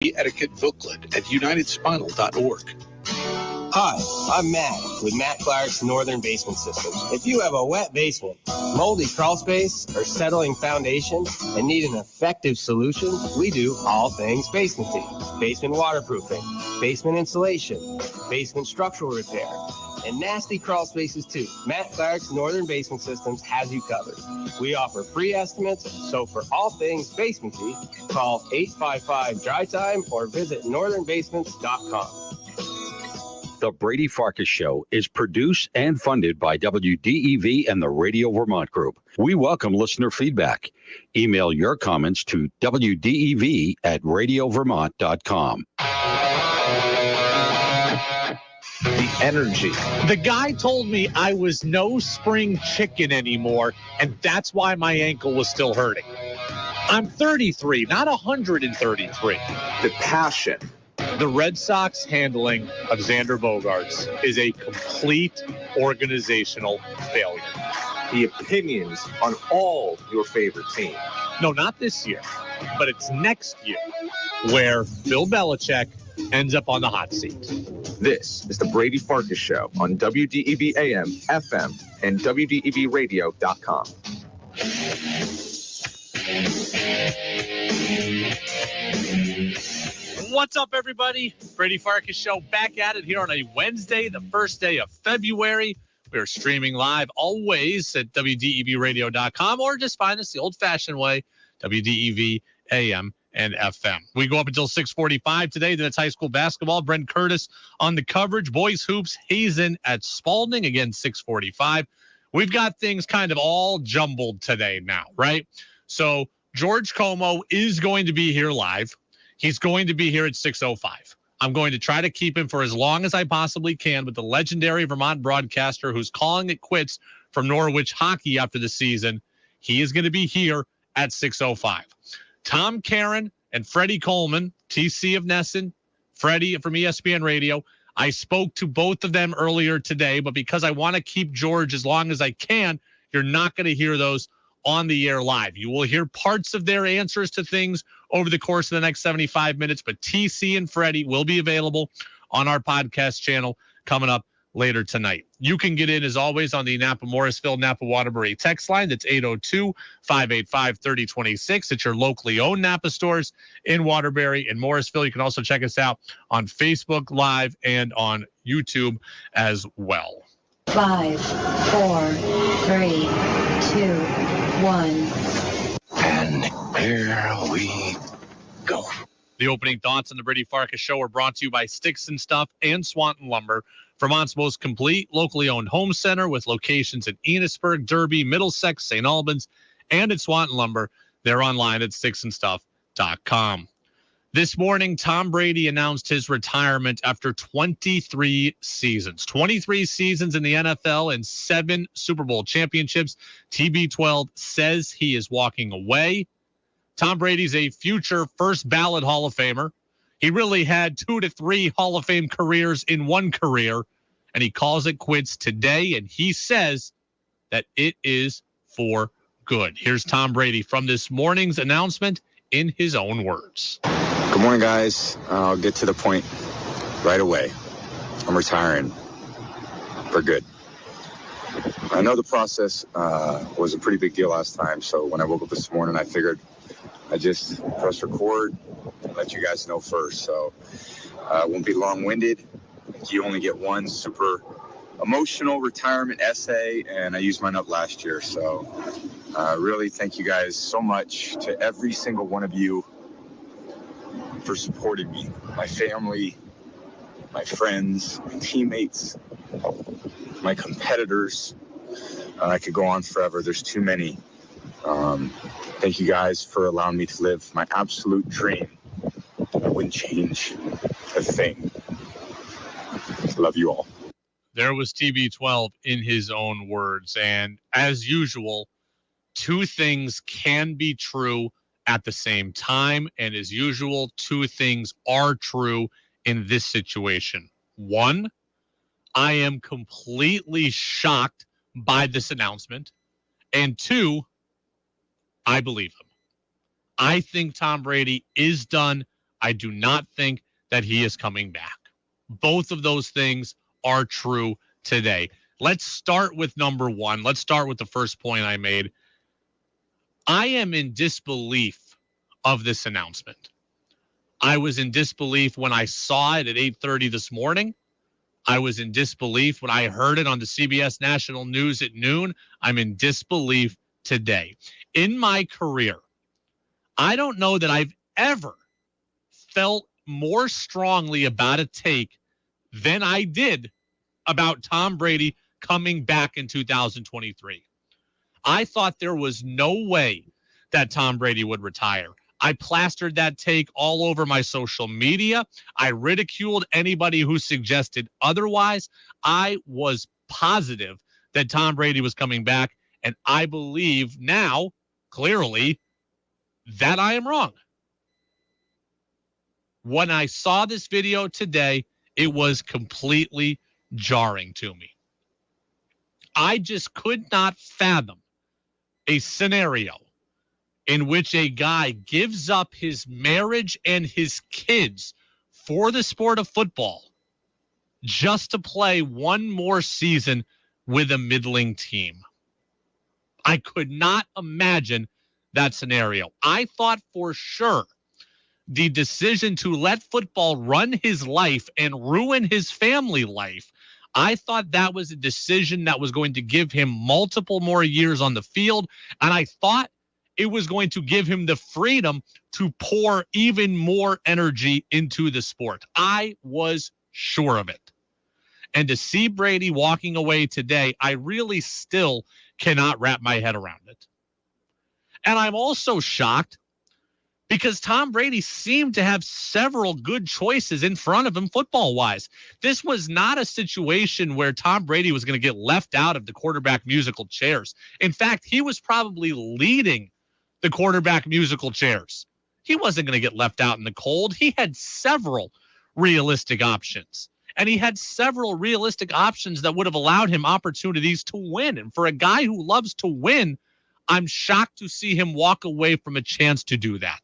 etiquette booklet at unitedspinal.org. Hi, I'm Matt with Matt Clark's Northern Basement Systems. If you have a wet basement, moldy crawl space, or settling foundation and need an effective solution, we do all things basementing. Basement waterproofing, basement insulation, basement structural repair, and nasty crawl spaces too. Matt Clark's Northern Basement Systems has you covered. We offer free estimates, so for all things basementy, call 855-DRY-TIME or visit northernbasements.com. The Brady Farkas Show is produced and funded by WDEV and the Radio Vermont Group. We welcome listener feedback. Email your comments to wdev@radiovermont.com. The energy. The guy told me I was no spring chicken anymore, and that's why my ankle was still hurting. I'm 33, not 133. The passion. The Red Sox handling of Xander Bogaerts is a complete organizational failure. The opinions on all your favorite teams. No, not this year, but it's next year where Bill Belichick ends up on the hot seat. This is the Brady Farkas Show on WDEV AM, FM, and WDEVradio.com. What's up, everybody? Brady Farkas Show back at it here on a Wednesday, the first day of February. We are streaming live always at WDEVradio.com, or just find us the old-fashioned way, WDEV AM and FM. We go up until 6:45 today. Then it's high school basketball. Brent Curtis on the coverage. Boys hoops, Hazen at Spalding, again, 6:45. We've got things kind of all jumbled today now, right? So George Como is going to be here live. He's going to be here at 6:05. I'm going to try to keep him for as long as I possibly can with the legendary Vermont broadcaster who's calling it quits from Norwich hockey after the season. He is going to be here at 6:05. Tom Caron and Freddie Coleman, TC of Nesson, Freddie from ESPN Radio. I spoke to both of them earlier today, but because I want to keep George as long as I can, you're not going to hear those on the air live. You will hear parts of their answers to things over the course of the next 75 minutes, but TC and Freddie will be available on our podcast channel coming up later tonight. You can get in, as always, on the Napa Morrisville, Napa Waterbury text line. That's 802-585-3026. It's your locally owned Napa stores in Waterbury and Morrisville. You can also check us out on Facebook Live and on YouTube as well. 5, 4, 3, 2, 1. And here we go. The opening thoughts on the Brady Farkas Show are brought to you by Sticks and Stuff and Swanton Lumber, Vermont's most complete locally owned home center with locations in Enosburg, Derby, Middlesex, St. Albans, and at Swanton Lumber. They're online at sticksandstuff.com. This morning, Tom Brady announced his retirement after 23 seasons. 23 seasons in the NFL and 7 Super Bowl championships. TB12 says he is walking away. Tom Brady's a future first ballot Hall of Famer. He really had 2 to 3 Hall of Fame careers in one career, and he calls it quits today, and he says that it is for good. Here's Tom Brady from this morning's announcement in his own words. Good morning, guys. I'll get to the point right away. I'm retiring for good. I know the process was a pretty big deal last time, so when I woke up this morning, I figured I'd just press record and let you guys know first. So it won't be long-winded. You only get one super emotional retirement essay, and I used mine up last year. So really thank you guys so much, to every single one of you, for supporting me, my family, my friends, my teammates, my competitors. I could go on forever. There's too many. Thank you guys for allowing me to live my absolute dream. I wouldn't change a thing. Love you all. There was TB12 in his own words. And as usual, 2 things can be true at the same time. And as usual, 2 things are true in this situation. 1, I am completely shocked by this announcement. And 2, I believe him. I think Tom Brady is done. I do not think that he is coming back. Both of those things are true today. Let's start with number one. Let's start with the first point I made. I am in disbelief of this announcement. I was in disbelief when I saw it at 8:30 this morning. I was in disbelief when I heard it on the CBS National News at noon. I'm in disbelief today. In my career, I don't know that I've ever felt more strongly about a take than I did about Tom Brady coming back in 2023. I thought there was no way that Tom Brady would retire. I plastered that take all over my social media. I ridiculed anybody who suggested otherwise. I was positive that Tom Brady was coming back, and I believe now, clearly, that I am wrong. When I saw this video today, it was completely jarring to me. I just could not fathom a scenario in which a guy gives up his marriage and his kids for the sport of football just to play one more season with a middling team. I could not imagine that scenario. I thought for sure the decision to let football run his life and ruin his family life, I thought that was a decision that was going to give him multiple more years on the field, and I thought it was going to give him the freedom to pour even more energy into the sport. I was sure of it. And to see Brady walking away today, I really still cannot wrap my head around it. And I'm also shocked because Tom Brady seemed to have several good choices in front of him football-wise. This was not a situation where Tom Brady was going to get left out of the quarterback musical chairs. In fact, he was probably leading the quarterback musical chairs. He wasn't going to get left out in the cold. He had several realistic options. And he had several realistic options that would have allowed him opportunities to win. And for a guy who loves to win, I'm shocked to see him walk away from a chance to do that.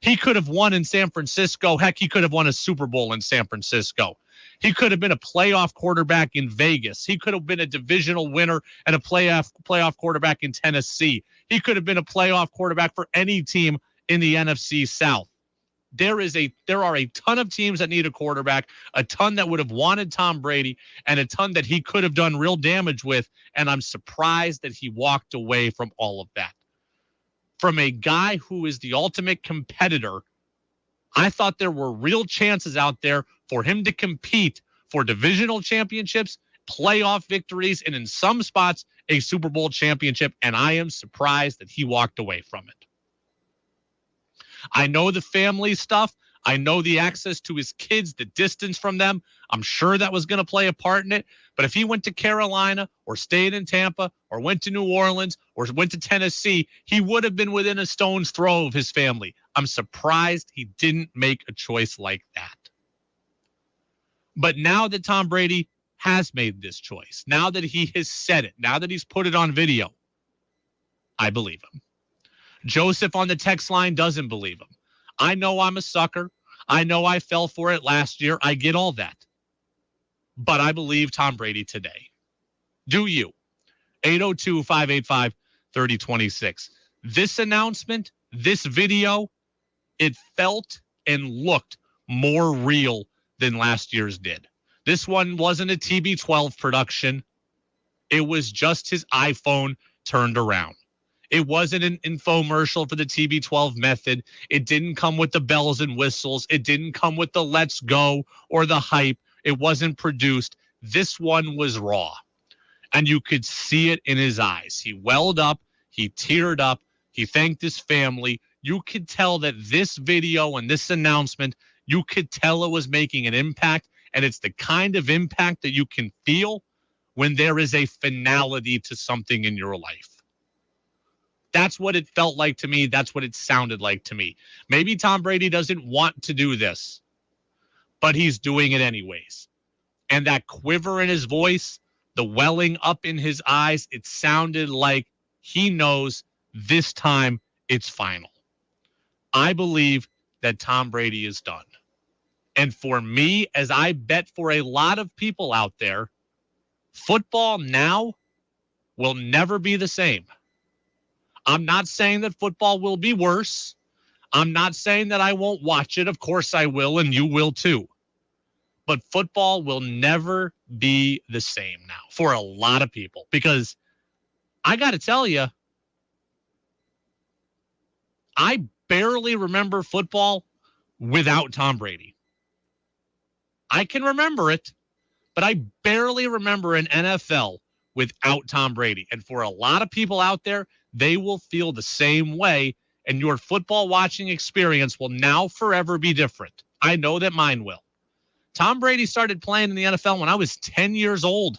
He could have won in San Francisco. Heck, he could have won a Super Bowl in San Francisco. He could have been a playoff quarterback in Vegas. He could have been a divisional winner and a playoff quarterback in Tennessee. He could have been a playoff quarterback for any team in the NFC South. There are a ton of teams that need a quarterback, a ton that would have wanted Tom Brady, and a ton that he could have done real damage with, and I'm surprised that he walked away from all of that. From a guy who is the ultimate competitor, I thought there were real chances out there for him to compete for divisional championships, playoff victories, and in some spots, a Super Bowl championship, and I am surprised that he walked away from it. I know the family stuff. I know the access to his kids, the distance from them. I'm sure that was going to play a part in it. But if he went to Carolina or stayed in Tampa or went to New Orleans or went to Tennessee, he would have been within a stone's throw of his family. I'm surprised he didn't make a choice like that. But now that Tom Brady has made this choice, now that he has said it, now that he's put it on video, I believe him. Joseph on the text line doesn't believe him. I know I'm a sucker. I know I fell for it last year. I get all that. But I believe Tom Brady today. Do you? 802-585-3026. This announcement, this video, it felt and looked more real than last year's did. This one wasn't a TB12 production. It was just his iPhone turned around. It wasn't an infomercial for the TB12 method. It didn't come with the bells and whistles. It didn't come with the let's go or the hype. It wasn't produced. This one was raw. And you could see it in his eyes. He welled up. He teared up. He thanked his family. You could tell that this video and this announcement, you could tell it was making an impact. And it's the kind of impact that you can feel when there is a finality to something in your life. That's what it felt like to me. That's what it sounded like to me. Maybe Tom Brady doesn't want to do this, but he's doing it anyways. And that quiver in his voice, the welling up in his eyes, it sounded like he knows this time it's final. I believe that Tom Brady is done. And for me, as I bet for a lot of people out there, football now will never be the same. I'm not saying that football will be worse. I'm not saying that I won't watch it. Of course I will, and you will too. But football will never be the same now for a lot of people. Because I got to tell you, I barely remember football without Tom Brady. I can remember it, but I barely remember an NFL without Tom Brady. And for a lot of people out there, they will feel the same way, and your football watching experience will now forever be different. I know that mine will. Tom Brady started playing in the NFL when I was 10 years old.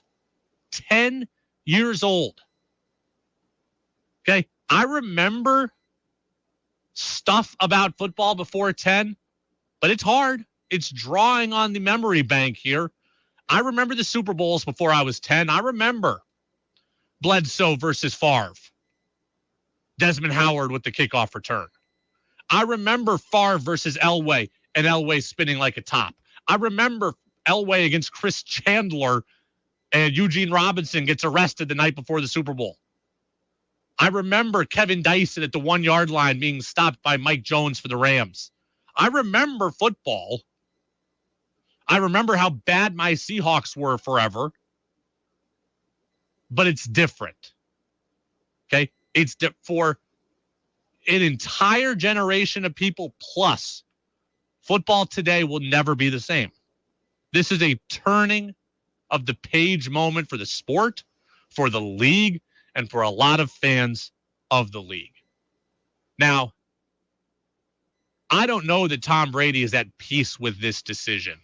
10 years old. Okay, I remember stuff about football before 10, but it's hard. It's drawing on the memory bank here. I remember the Super Bowls before I was 10. I remember Bledsoe versus Favre. Desmond Howard with the kickoff return. I remember Favre versus Elway and Elway spinning like a top. I remember Elway against Chris Chandler and Eugene Robinson gets arrested the night before the Super Bowl. I remember Kevin Dyson at the 1 yard line being stopped by Mike Jones for the Rams. I remember football. I remember how bad my Seahawks were forever. But it's different. Okay? It's for an entire generation of people plus, football today will never be the same. This is a turning of the page moment for the sport, for the league, and for a lot of fans of the league. Now, I don't know that Tom Brady is at peace with this decision,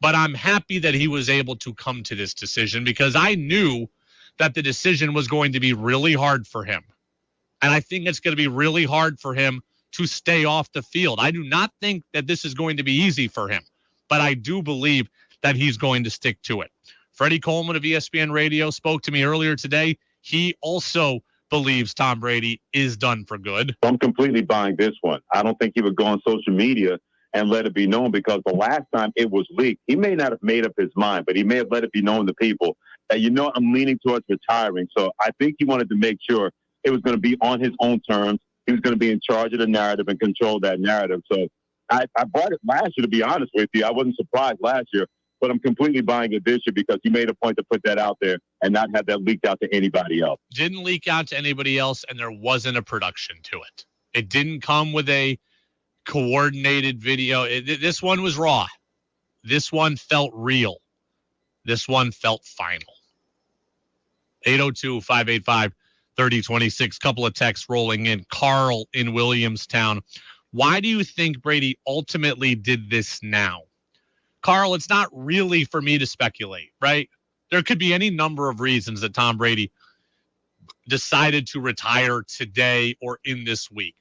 but I'm happy that he was able to come to this decision because I knew that the decision was going to be really hard for him. And I think it's going to be really hard for him to stay off the field. I do not think that this is going to be easy for him, but I do believe that he's going to stick to it. Freddie Coleman of ESPN Radio spoke to me earlier today. He also believes Tom Brady is done for good. I'm completely buying this one. I don't think he would go on social media and let it be known because the last time it was leaked, he may not have made up his mind, but he may have let it be known to people that, I'm leaning towards retiring. So I think he wanted to make sure it was going to be on his own terms. He was going to be in charge of the narrative and control that narrative. So I bought it last year, to be honest with you. I wasn't surprised last year, but I'm completely buying it this year because he made a point to put that out there and not have that leaked out to anybody else. Didn't leak out to anybody else, and there wasn't a production to it. It didn't come with a coordinated video. This one was raw. This one felt real. This one felt final. 802-585-3026. Couple of texts rolling in. Carl in Williamstown. Why do you think Brady ultimately did this now? Carl, it's not really for me to speculate, right? There could be any number of reasons that Tom Brady decided to retire today or in this week.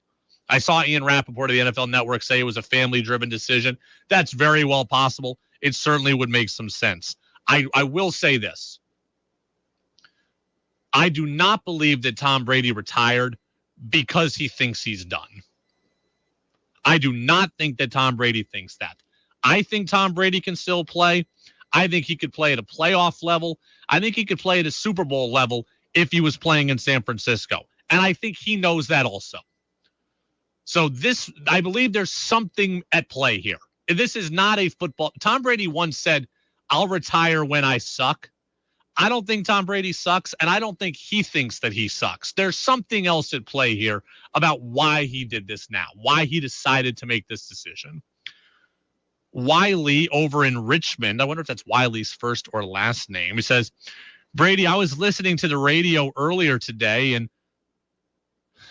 I saw Ian Rappaport of the NFL Network say it was a family-driven decision. That's very well possible. It certainly would make some sense. I will say this. I do not believe that Tom Brady retired because he thinks he's done. I do not think that Tom Brady thinks that. I think Tom Brady can still play. I think he could play at a playoff level. I think he could play at a Super Bowl level if he was playing in San Francisco. And I think he knows that also. So I believe there's something at play here. This is not a football. Tom Brady once said, I'll retire when I suck. I don't think Tom Brady sucks, and I don't think he thinks that he sucks. There's something else at play here about why he did this now, why he decided to make this decision. Wiley over in Richmond, I wonder if that's Wiley's first or last name. He says, Brady, I was listening to the radio earlier today, and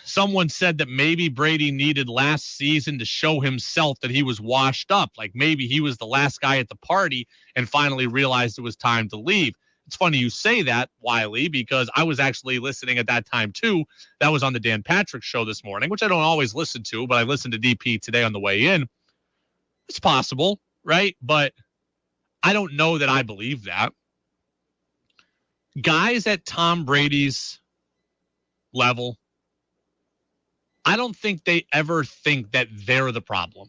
someone said that maybe Brady needed last season to show himself that he was washed up. Like maybe he was the last guy at the party and finally realized it was time to leave. It's funny you say that, Wiley, because I was actually listening at that time too. That was on the Dan Patrick show this morning, which I don't always listen to, but I listened to DP today on the way in. It's possible, right? But I don't know that I believe that. Guys at Tom Brady's level, I don't think they ever think that they're the problem.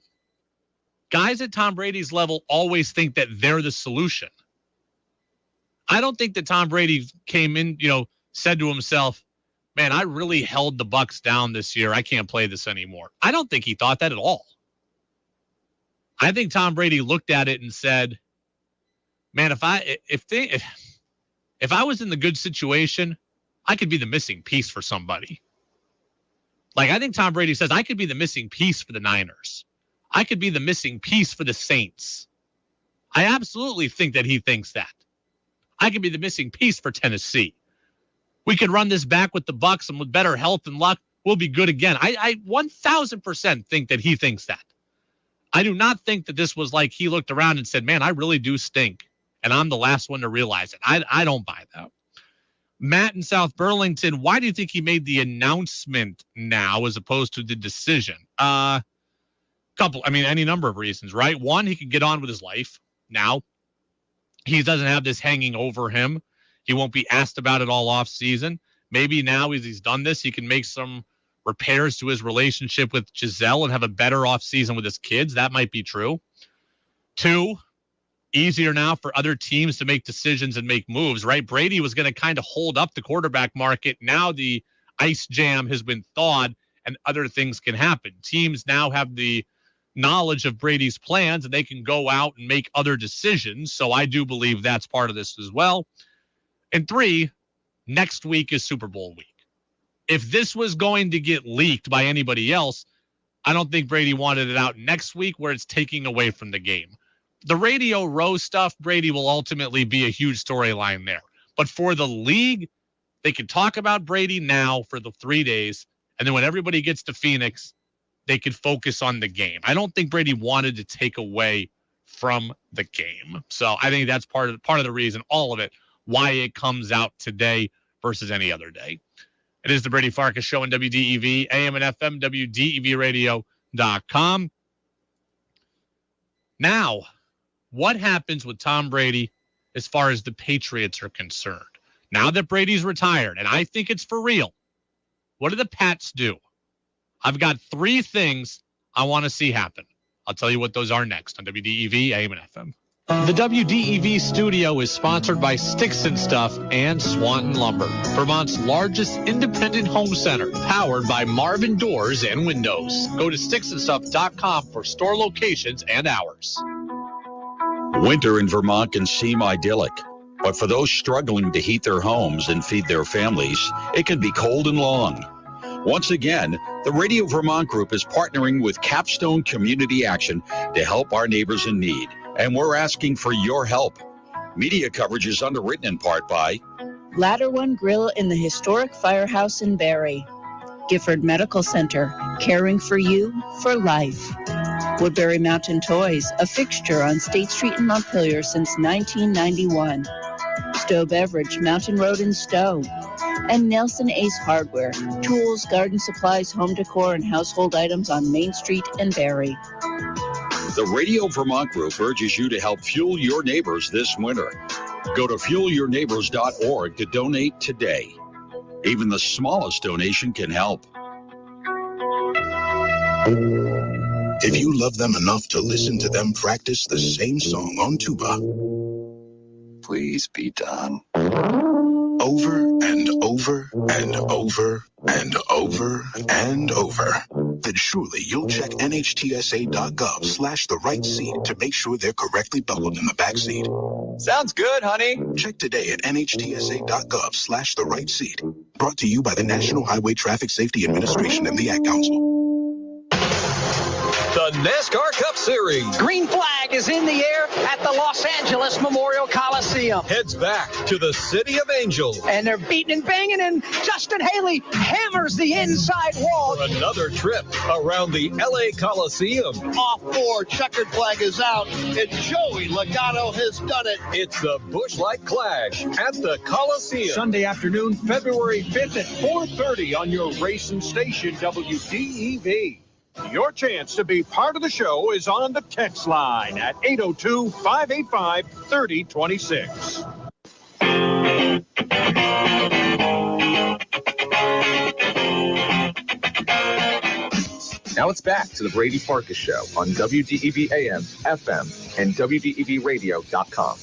Guys at Tom Brady's level always think that they're the solution. I don't think that Tom Brady came in, said to himself, man, I really held the Bucs down this year. I can't play this anymore. I don't think he thought that at all. I think Tom Brady looked at it and said, man, if I was in the good situation, I could be the missing piece for somebody. Like, I think Tom Brady says, I could be the missing piece for the Niners. I could be the missing piece for the Saints. I absolutely think that he thinks that. I could be the missing piece for Tennessee. We could run this back with the Bucs, and with better health and luck, we'll be good again. I 1,000% think that he thinks that. I do not think that this was like he looked around and said, man, I really do stink, and I'm the last one to realize it. I don't buy that. Matt in South Burlington, why do you think he made the announcement now as opposed to the decision? Any number of reasons, right? One, he can get on with his life now. He doesn't have this hanging over him. He won't be asked about it all off season. Maybe now as he's done this, he can make some repairs to his relationship with Giselle and have a better off season with his kids. That might be true. Two, easier now for other teams to make decisions and make moves, right? Brady was going to kind of hold up the quarterback market. Now the ice jam has been thawed and other things can happen. Teams now have the knowledge of Brady's plans and they can go out and make other decisions. So I do believe that's part of this as well. And three, next week is Super Bowl week. If this was going to get leaked by anybody else, I don't think Brady wanted it out next week where it's taking away from the game. The Radio Row stuff, Brady will ultimately be a huge storyline there. But for the league, they can talk about Brady now for the 3 days. And then when everybody gets to Phoenix, they could focus on the game. I don't think Brady wanted to take away from the game. So I think that's part of the reason, all of it, why it comes out today versus any other day. It is the Brady Farkas Show on WDEV, AM and FM, WDEVradio.com. Now, what happens with Tom Brady as far as the Patriots are concerned? Now that Brady's retired, and I think it's for real, what do the Pats do? I've got 3 things I want to see happen. I'll tell you what those are next on WDEV, AM and FM. The WDEV studio is sponsored by Sticks and Stuff and Swanton Lumber, Vermont's largest independent home center, powered by Marvin Doors and Windows. Go to sticksandstuff.com for store locations and hours. Winter in Vermont can seem idyllic, but for those struggling to heat their homes and feed their families, it can be cold and long. Once again, the Radio Vermont Group is partnering with Capstone Community Action to help our neighbors in need, and we're asking for your help. Media coverage is underwritten in part by Ladder One Grill in the historic firehouse in Barrie, Gifford Medical Center, caring for you for life. Woodbury Mountain Toys, a fixture on State Street in Montpelier since 1991. Stowe Beverage, Mountain Road in Stowe. And Nelson Ace Hardware, tools, garden supplies, home decor, and household items on Main Street and Barrie. The Radio Vermont Group urges you to help fuel your neighbors this winter. Go to fuelyourneighbors.org to donate today. Even the smallest donation can help. If you love them enough to listen to them practice the same song on tuba, please be done. Over and over and over and over and over, then surely you'll check nhtsa.gov/the right seat to make sure they're correctly buckled in the back seat. Sounds good, honey. Check today at nhtsa.gov/the right seat. Brought to you by the National Highway Traffic Safety Administration and the Ad Council. The NASCAR Cup Series. Green flag is in the air at the Los Angeles Memorial Coliseum. Heads back to the City of Angels. And they're beating and banging, and Justin Haley hammers the inside wall. For another trip around the LA Coliseum. Off 4, checkered flag is out, and Joey Logano has done it. It's the Busch Light Clash at the Coliseum. Sunday afternoon, February 5th at 4:30 on your racing station, WDEV. Your chance to be part of the show is on the text line at 802-585-3026. Now Now it's back to the Brady Farkas Show on WDEV AM, FM, and WDEVradio.com.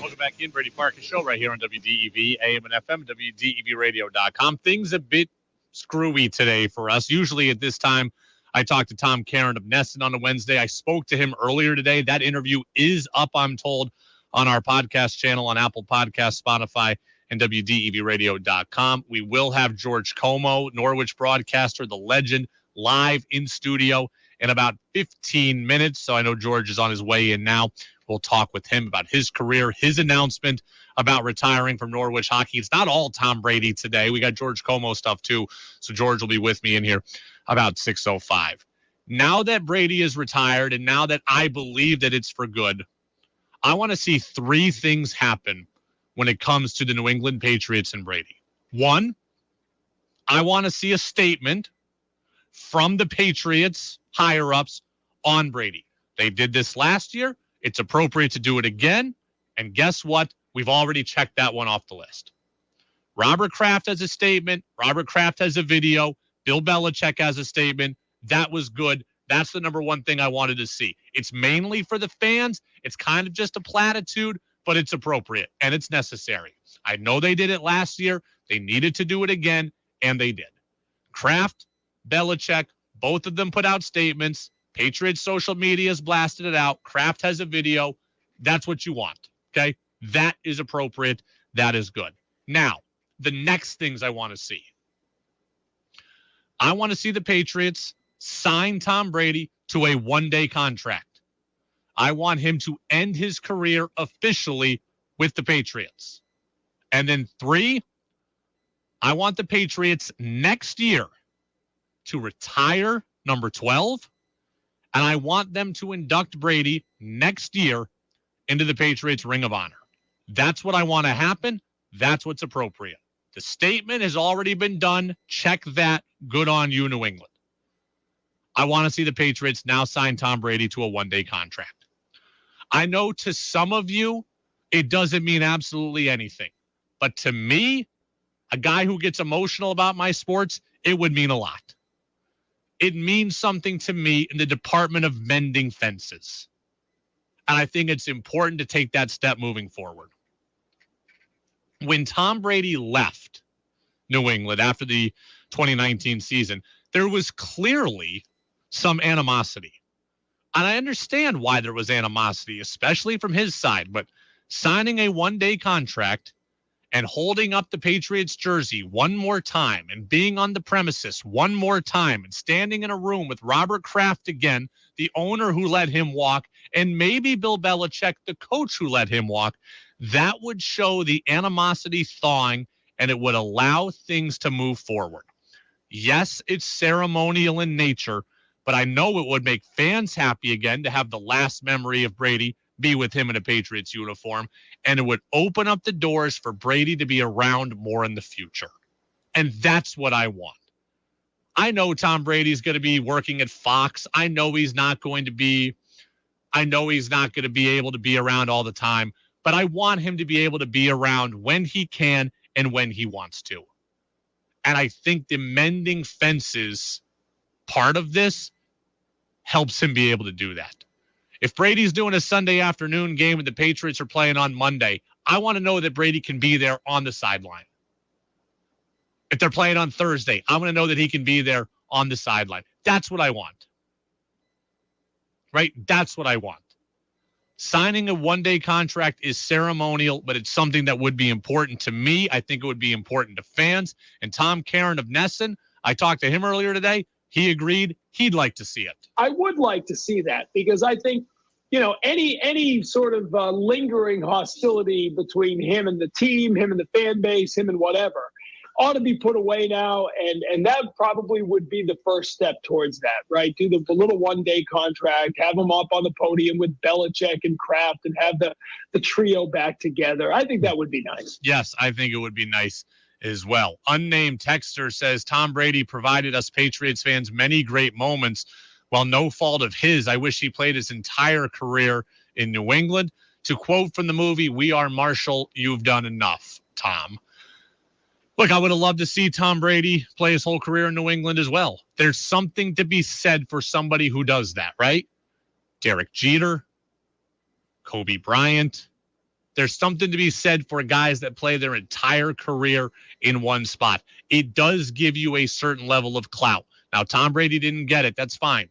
Welcome back in, Brady Farkas Show right here on WDEV AM and FM, WDEVradio.com. Things a bit screwy today for us. Usually at this time, I talk to Tom Caron of Nesson on a Wednesday. I spoke to him earlier today. That interview is up, I'm told, on our podcast channel on Apple Podcasts, Spotify, and WDEVradio.com. We will have George Como, Norwich broadcaster, the legend, live in studio in about 15 minutes. So I know George is on his way in now. We'll talk with him about his career, his announcement about retiring from Norwich hockey. It's not all Tom Brady today. We got George Como stuff too. So George will be with me in here about 6:05. Now that Brady is retired and now that I believe that it's for good, I want to see three things happen when it comes to the New England Patriots and Brady. One, I want to see a statement from the Patriots higher-ups on Brady. They did this last year. It's appropriate to do it again. And guess what? We've already checked that one off the list. Robert Kraft has a statement. Robert Kraft has a video. Bill Belichick has a statement. That was good. That's the number one thing I wanted to see. It's mainly for the fans. It's kind of just a platitude, but it's appropriate and it's necessary. I know they did it last year. They needed to do it again, and they did. Kraft, Belichick, both of them put out statements. Patriots social media has blasted it out. Kraft has a video. That's what you want, okay? That is appropriate. That is good. Now, the next things I want to see. I want to see the Patriots sign Tom Brady to a one-day contract. I want him to end his career officially with the Patriots. And then 3, I want the Patriots next year to retire number 12, and I want them to induct Brady next year into the Patriots Ring of Honor. That's what I want to happen. That's what's appropriate. The statement has already been done. Check that. Good on you, New England. I want to see the Patriots now sign Tom Brady to a one-day contract. I know to some of you, it doesn't mean absolutely anything. But to me, a guy who gets emotional about my sports, it would mean a lot. It means something to me in the department of mending fences. And I think it's important to take that step moving forward. When Tom Brady left New England after the 2019 season, there was clearly some animosity. And I understand why there was animosity, especially from his side. But signing a one-day contract and holding up the Patriots jersey one more time and being on the premises one more time and standing in a room with Robert Kraft again, the owner who let him walk, and maybe Bill Belichick, the coach who let him walk, that would show the animosity thawing and it would allow things to move forward. Yes, it's ceremonial in nature, but I know it would make fans happy again to have the last memory of Brady be with him in a Patriots uniform, and it would open up the doors for Brady to be around more in the future. And that's what I want. I know Tom Brady's going to be working at Fox. I know he's not going to be able to be around all the time, but I want him to be able to be around when he can and when he wants to. And I think the mending fences part of this helps him be able to do that. If Brady's doing a Sunday afternoon game and the Patriots are playing on Monday, I want to know that Brady can be there on the sideline. If they're playing on Thursday, I want to know that he can be there on the sideline. That's what I want. Right? That's what I want. Signing a one-day contract is ceremonial, but it's something that would be important to me. I think it would be important to fans. And Tom Caron of Nesson, I talked to him earlier today. He agreed he'd like to see it. I would like to see that because I think, any sort of lingering hostility between him and the team, him and the fan base, him and whatever, ought to be put away now. And that probably would be the first step towards that, right? Do the little one-day contract, have him up on the podium with Belichick and Kraft and have the trio back together. I think that would be nice. Yes, I think it would be nice as well. Unnamed texter says, Tom Brady provided us Patriots fans many great moments. While no fault of his, I wish he played his entire career in New England. To quote from the movie, "We Are Marshall, you've done enough, Tom." Look, I would have loved to see Tom Brady play his whole career in New England as well. There's something to be said for somebody who does that, right? Derek Jeter, Kobe Bryant. There's something to be said for guys that play their entire career in one spot. It does give you a certain level of clout. Now, Tom Brady didn't get it. That's fine.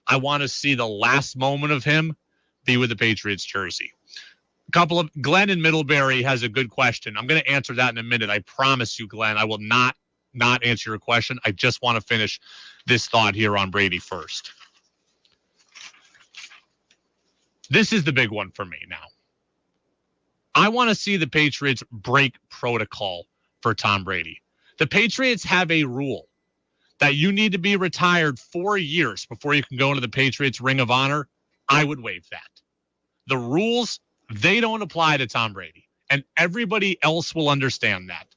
I want to see the last moment of him be with the Patriots jersey. Glenn in Middlebury has a good question. I'm going to answer that in a minute. I promise you, Glenn, I will not answer your question. I just want to finish this thought here on Brady first. This is the big one for me now. I want to see the Patriots break protocol for Tom Brady. The Patriots have a rule that you need to be retired 4 years before you can go into the Patriots Ring of Honor. I would waive that. The rules, they don't apply to Tom Brady, and everybody else will understand that.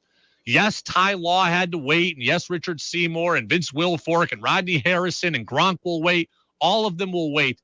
Yes, Ty Law had to wait, and yes, Richard Seymour and Vince Wilfork and Rodney Harrison and Gronk will wait. All of them will wait.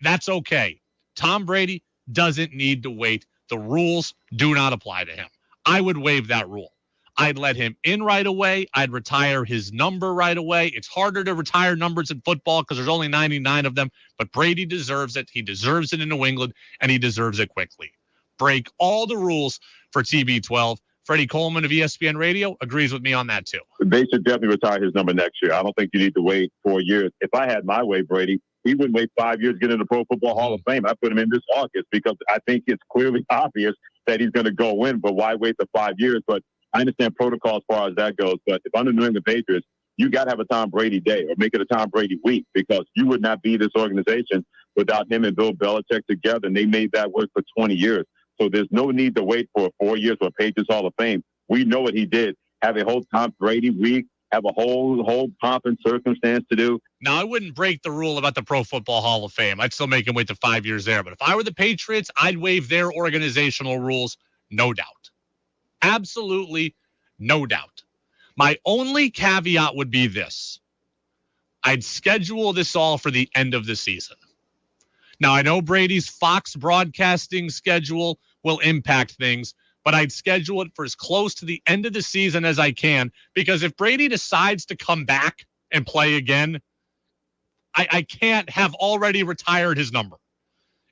That's okay. Tom Brady doesn't need to wait. The rules do not apply to him. I would waive that rule. I'd let him in right away. I'd retire his number right away. It's harder to retire numbers in football because there's only 99 of them, but Brady deserves it. He deserves it in New England, and he deserves it quickly. Break all the rules for TB12. Freddie Coleman of ESPN Radio agrees with me on that too. They should definitely retire his number next year. I don't think you need to wait 4 years. If I had my way, Brady, he wouldn't wait 5 years to get into the Pro Football Hall of Fame. I put him in this August because I think it's clearly obvious that he's going to go in, but why wait the 5 years? But I understand protocol as far as that goes. But if I'm the New England Patriots, you got to have a Tom Brady day or make it a Tom Brady week because you would not be this organization without him and Bill Belichick together. And they made that work for 20 years. So there's no need to wait for 4 years for Patriots Hall of Fame. We know what he did. Have a whole Tom Brady week. Have a whole pomp and circumstance to do. Now, I wouldn't break the rule about the Pro Football Hall of Fame. I'd still make him wait the 5 years there. But if I were the Patriots, I'd waive their organizational rules, no doubt. Absolutely no doubt. My only caveat would be this. I'd schedule this all for the end of the season. Now, I know Brady's Fox broadcasting schedule will impact things, but I'd schedule it for as close to the end of the season as I can, because if Brady decides to come back and play again, I can't have already retired his number.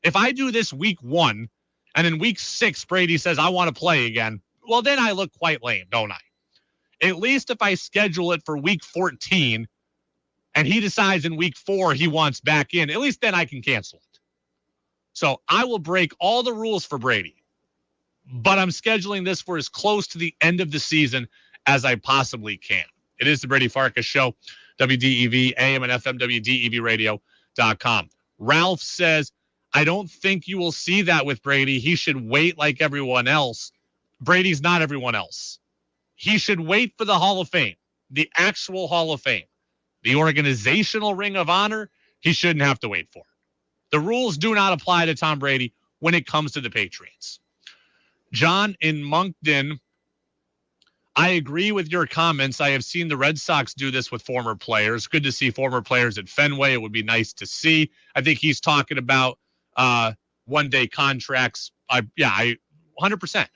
If I do this week 1, and in week 6, Brady says, I want to play again, well, then I look quite lame, don't I? At least if I schedule it for week 14, and he decides in week 4 he wants back in, at least then I can cancel it. So I will break all the rules for Brady. But I'm scheduling this for as close to the end of the season as I possibly can. It is the Brady Farkas Show, WDEV, AM and FM, WDEVradio.com. Ralph says, I don't think you will see that with Brady. He should wait like everyone else. Brady's not everyone else. He should wait for the Hall of Fame, the actual Hall of Fame. The organizational Ring of Honor, he shouldn't have to wait for. The rules do not apply to Tom Brady when it comes to the Patriots. John in Moncton, I agree with your comments. I have seen the Red Sox do this with former players. Good to see former players at Fenway. It would be nice to see. I think he's talking about one-day contracts. I 100%.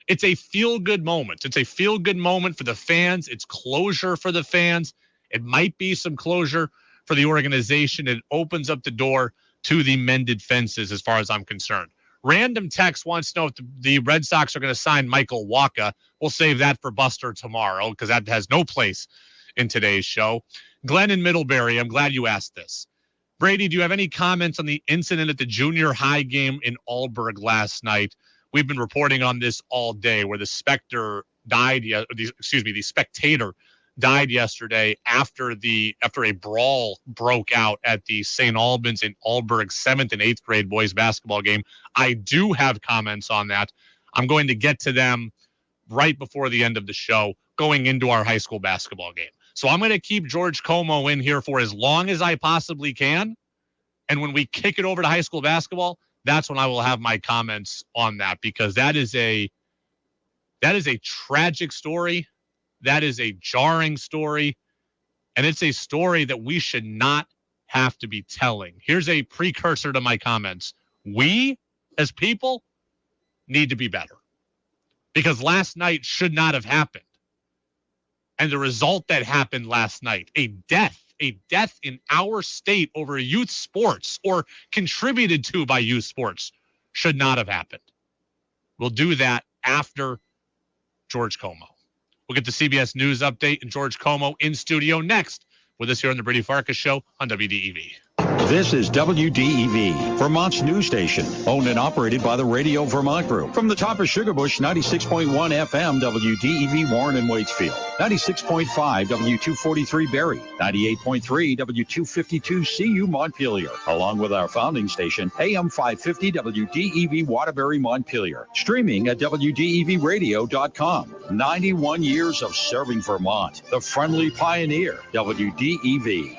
It's a feel-good moment. It's a feel-good moment for the fans. It's closure for the fans. It might be some closure for the organization. It opens up the door to the mended fences as far as I'm concerned. Random Text wants to know if the Red Sox are going to sign Michael Wacha. We'll save that for Buster tomorrow because that has no place in today's show. Glenn in Middlebury, I'm glad you asked this. Brady, do you have any comments on the incident at the junior high game in Alburgh last night? We've been reporting on this all day where the spectator died yesterday after a brawl broke out at the St. Albans in Alburgh 7th and 8th grade boys basketball game. I do have comments on that. I'm going to get to them right before the end of the show, going into our high school basketball game. So I'm going to keep George Como in here for as long as I possibly can. And when we kick it over to high school basketball, that's when I will have my comments on that, because that is a tragic story. That is a jarring story, and it's a story that we should not have to be telling. Here's a precursor to my comments. We, as people, need to be better because last night should not have happened. And the result that happened last night, a death in our state over youth sports or contributed to by youth sports, should not have happened. We'll do that after George Como. We'll get the CBS News update and George Como in studio next with us here on the Brady Farkas Show on WDEV. This is WDEV, Vermont's news station, owned and operated by the Radio Vermont Group. From the top of Sugarbush, 96.1 FM, WDEV Warren and Waitsfield, 96.5 W243 Barrie, 98.3 W252 CU Montpelier, along with our founding station, AM 550 WDEV Waterbury Montpelier, streaming at WDEVradio.com. 91 years of serving Vermont, the friendly pioneer, WDEV.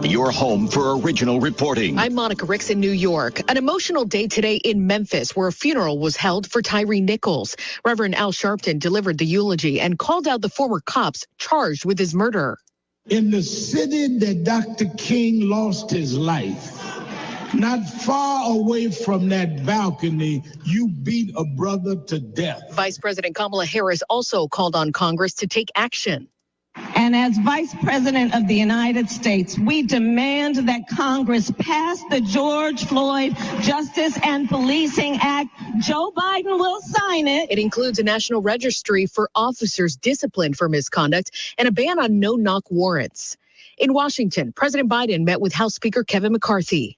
Your home for original reporting. I'm Monica Ricks in New York. An emotional day today in Memphis where a funeral was held for Tyree Nichols. Reverend Al Sharpton delivered the eulogy and called out the former cops charged with his murder. In the city that Dr. King lost his life, not far away from that balcony, you beat a brother to death. Vice President Kamala Harris also called on Congress to take action. And as Vice President of the United States, we demand that Congress pass the George Floyd Justice and Policing Act. Joe Biden will sign it. It includes a national registry for officers disciplined for misconduct and a ban on no-knock warrants. In Washington, President Biden met with House Speaker Kevin McCarthy.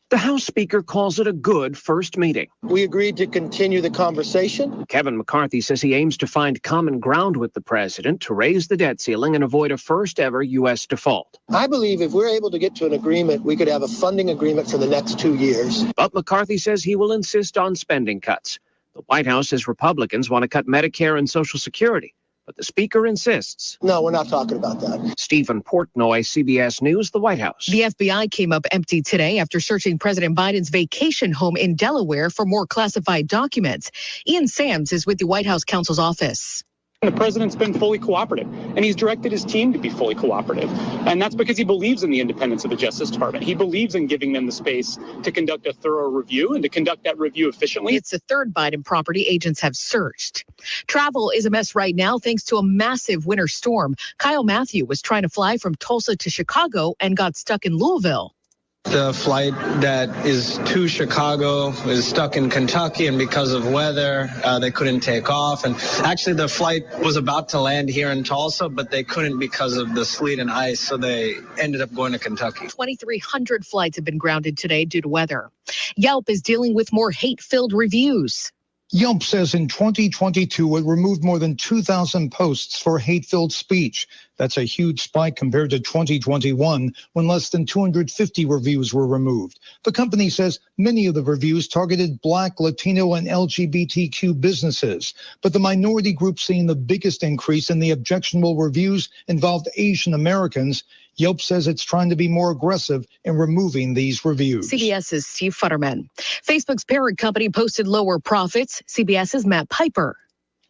The House Speaker calls it a good first meeting. We agreed to continue the conversation. Kevin McCarthy says he aims to find common ground with the president to raise the debt ceiling and avoid a first-ever U.S. default. I believe if we're able to get to an agreement, we could have a funding agreement for the next 2 years. But McCarthy says he will insist on spending cuts. The White House says Republicans want to cut Medicare and Social Security. But the Speaker insists. No, we're not talking about that. Stephen Portnoy, CBS News, the White House. The FBI came up empty today after searching President Biden's vacation home in Delaware for more classified documents. Ian Sams is with the White House counsel's office. The president's been fully cooperative, and he's directed his team to be fully cooperative. And that's because he believes in the independence of the Justice Department. He believes in giving them the space to conduct a thorough review and to conduct that review efficiently. It's the third Biden property agents have searched. Travel is a mess right now thanks to a massive winter storm. Kyle Matthew was trying to fly from Tulsa to Chicago and got stuck in Louisville. The flight that is to Chicago is stuck in Kentucky, and because of weather, they couldn't take off. And actually, the flight was about to land here in Tulsa, but they couldn't because of the sleet and ice, so they ended up going to Kentucky. 2,300 flights have been grounded today due to weather. Yelp is dealing with more hate-filled reviews. Yelp says in 2022, it removed more than 2,000 posts for hate-filled speech. That's a huge spike compared to 2021, when less than 250 reviews were removed. The company says many of the reviews targeted Black, Latino, and LGBTQ businesses. But the minority group seeing the biggest increase in the objectionable reviews involved Asian Americans. Yelp says it's trying to be more aggressive in removing these reviews. CBS's Steve Futterman. Facebook's parent company posted lower profits. CBS's Matt Piper.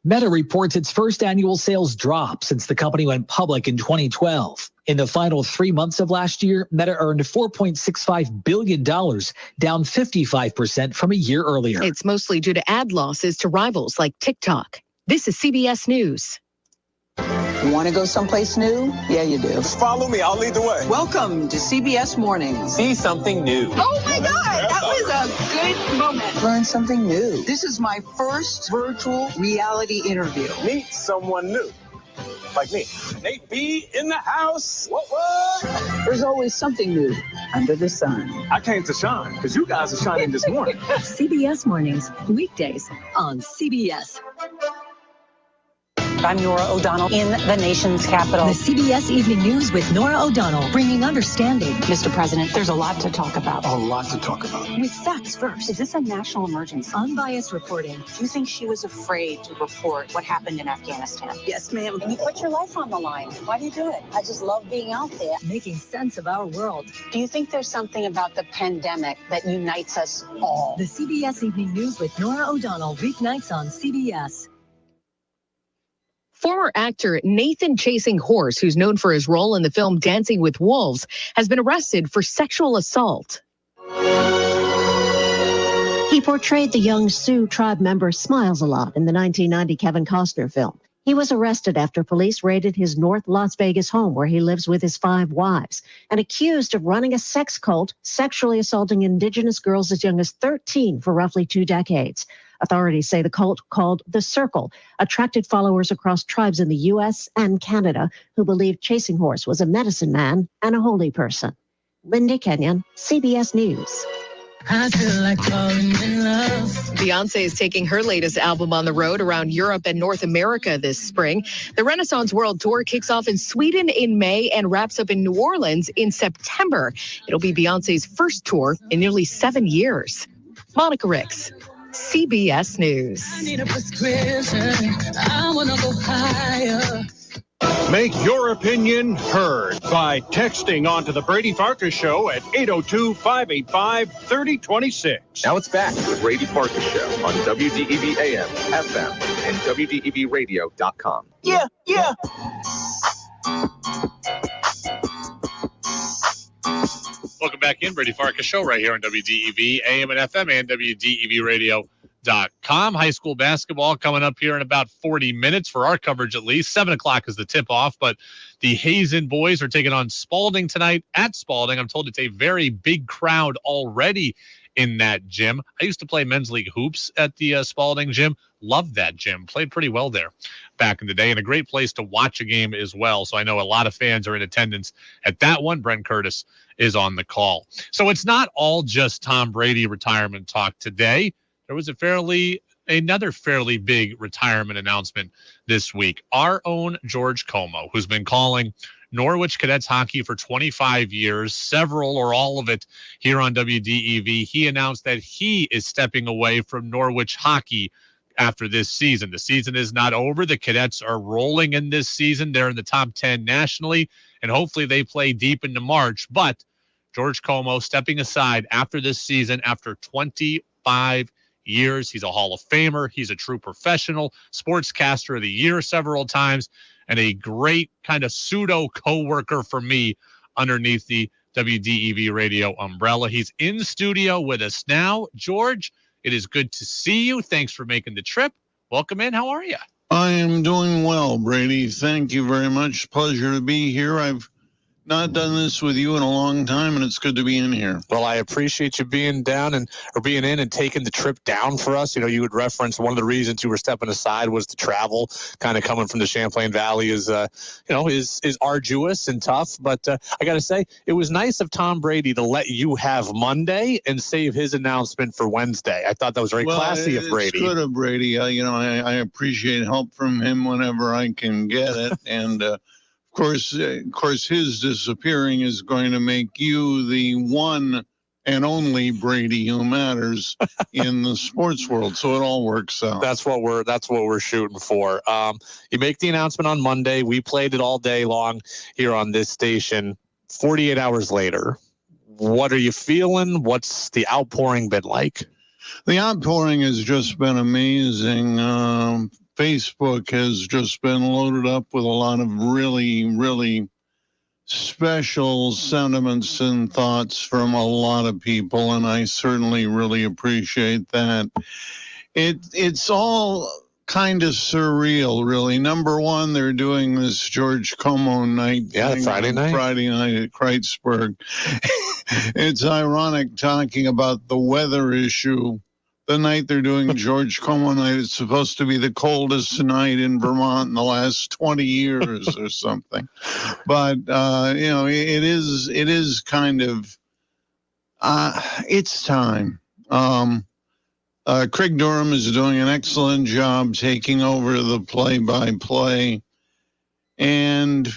Meta reports its first annual sales drop since the company went public in 2012. In the final 3 months of last year, Meta earned $4.65 billion, down 55% from a year earlier. It's mostly due to ad losses to rivals like TikTok. This is CBS News. Want to go someplace new? Yeah, you do. Just follow me. I'll lead the way. Welcome to CBS Mornings. See something new. Oh, my God. That was a good moment. Learn something new. This is my first virtual reality interview. Meet someone new. Like me. Nate B in the house. What? There's always something new under the sun. I came to shine because you guys are shining this morning. CBS Mornings, weekdays on CBS. I'm Nora O'Donnell in the nation's capital. The CBS Evening News with Nora O'Donnell, bringing understanding. Mr. President, there's a lot to talk about. A lot to talk about. With facts first. Is this a national emergency? Unbiased reporting. Do you think she was afraid to report what happened in Afghanistan? Yes, ma'am. And you put your life on the line. Why do you do it? I just love being out there. Making sense of our world. Do you think there's something about the pandemic that unites us all? The CBS Evening News with Nora O'Donnell, weeknights on CBS. Former actor Nathan Chasing Horse, who's known for his role in the film Dancing with Wolves, has been arrested for sexual assault. He portrayed the young Sioux tribe member Smiles a lot in the 1990 Kevin Costner film. He was arrested after police raided his North Las Vegas home where he lives with his 5 wives and accused of running a sex cult, sexually assaulting indigenous girls as young as 13 for roughly 2 decades. Authorities say the cult, called The Circle, attracted followers across tribes in the U.S. and Canada who believed Chasing Horse was a medicine man and a holy person. Linda Kenyon, CBS News. I feel like falling in love. Beyonce is taking her latest album on the road around Europe and North America this spring. The Renaissance World Tour kicks off in Sweden in May and wraps up in New Orleans in September. It'll be Beyonce's first tour in nearly 7 years. Monica Ricks, CBS News. I need a prescription. I want to go higher. Make your opinion heard by texting onto the Brady Farkas Show at 802-585-3026. Now it's back to the Brady Farkas Show on WDEV AM, FM, and WDEVradio.com. Yeah. Welcome back in, Brady Farkas Show right here on WDEV, AM and FM, and WDEVradio.com. High school basketball coming up here in about 40 minutes for our coverage at least. 7 o'clock is the tip-off, but the Hazen boys are taking on Spalding tonight at Spalding. I'm told it's a very big crowd already in that gym. I used to play men's league hoops at the Spalding gym. Loved that gym. Played pretty well there back in the day, and a great place to watch a game as well. So I know a lot of fans are in attendance at that one. Brent Curtis is on the call. So it's not all just Tom Brady retirement talk today. There was another fairly big retirement announcement this week. Our own George Como, who's been calling Norwich Cadets hockey for 25 years, several or all of it here on WDEV. He announced that he is stepping away from Norwich hockey after this season. The season is not over. The Cadets are rolling in this season. They're in the top 10 nationally, and hopefully they play deep into March. But George Como stepping aside after this season, after 25 years. He's a Hall of Famer. He's a true professional, sportscaster of the year several times, and a great kind of pseudo co-worker for me underneath the WDEV radio umbrella. He's in studio with us now. George, it is good to see you. Thanks for making the trip. Welcome in. How are you? I am doing well, Brady. Thank you very much. Pleasure to be here. I've not done this with you in a long time, and it's good to be in here. Well, I appreciate you being in and taking the trip down for us. You know, you would reference one of the reasons you were stepping aside was the travel, kind of coming from the Champlain Valley is arduous and tough. But I got to say, it was nice of Tom Brady to let you have Monday and save his announcement for Wednesday. I thought that was very classy of Brady. It's good of Brady. I appreciate help from him whenever I can get it, and. Of course, his disappearing is going to make you the one and only Brady who matters in the sports world. So it all works out. That's what we're shooting for. You make the announcement on Monday. We played it all day long here on this station. 48 hours later, what are you feeling? What's the outpouring been like? The outpouring has just been amazing. Facebook has just been loaded up with a lot of really, really special sentiments and thoughts from a lot of people, and I certainly really appreciate that. It's all kind of surreal, really. Number one, they're doing this George Como night. Yeah, Friday night at Kreitzberg. It's ironic talking about the weather issue. The night they're doing George Como night, it's supposed to be the coldest night in Vermont in the last 20 years or something. But, it is kind of, it's time. Craig Durham is doing an excellent job taking over the play-by-play. And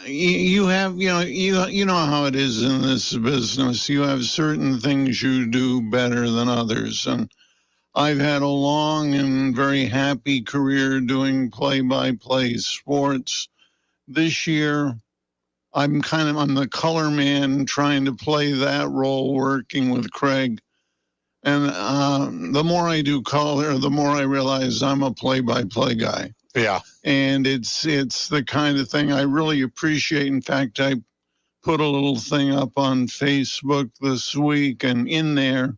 you have, you know how it is in this business. You have certain things you do better than others. And I've had a long and very happy career doing play-by-play sports. This year, I'm the color man trying to play that role, working with Craig. And the more I do color, the more I realize I'm a play-by-play guy. Yeah. And it's the kind of thing I really appreciate. In fact, I put a little thing up on Facebook this week, and in there,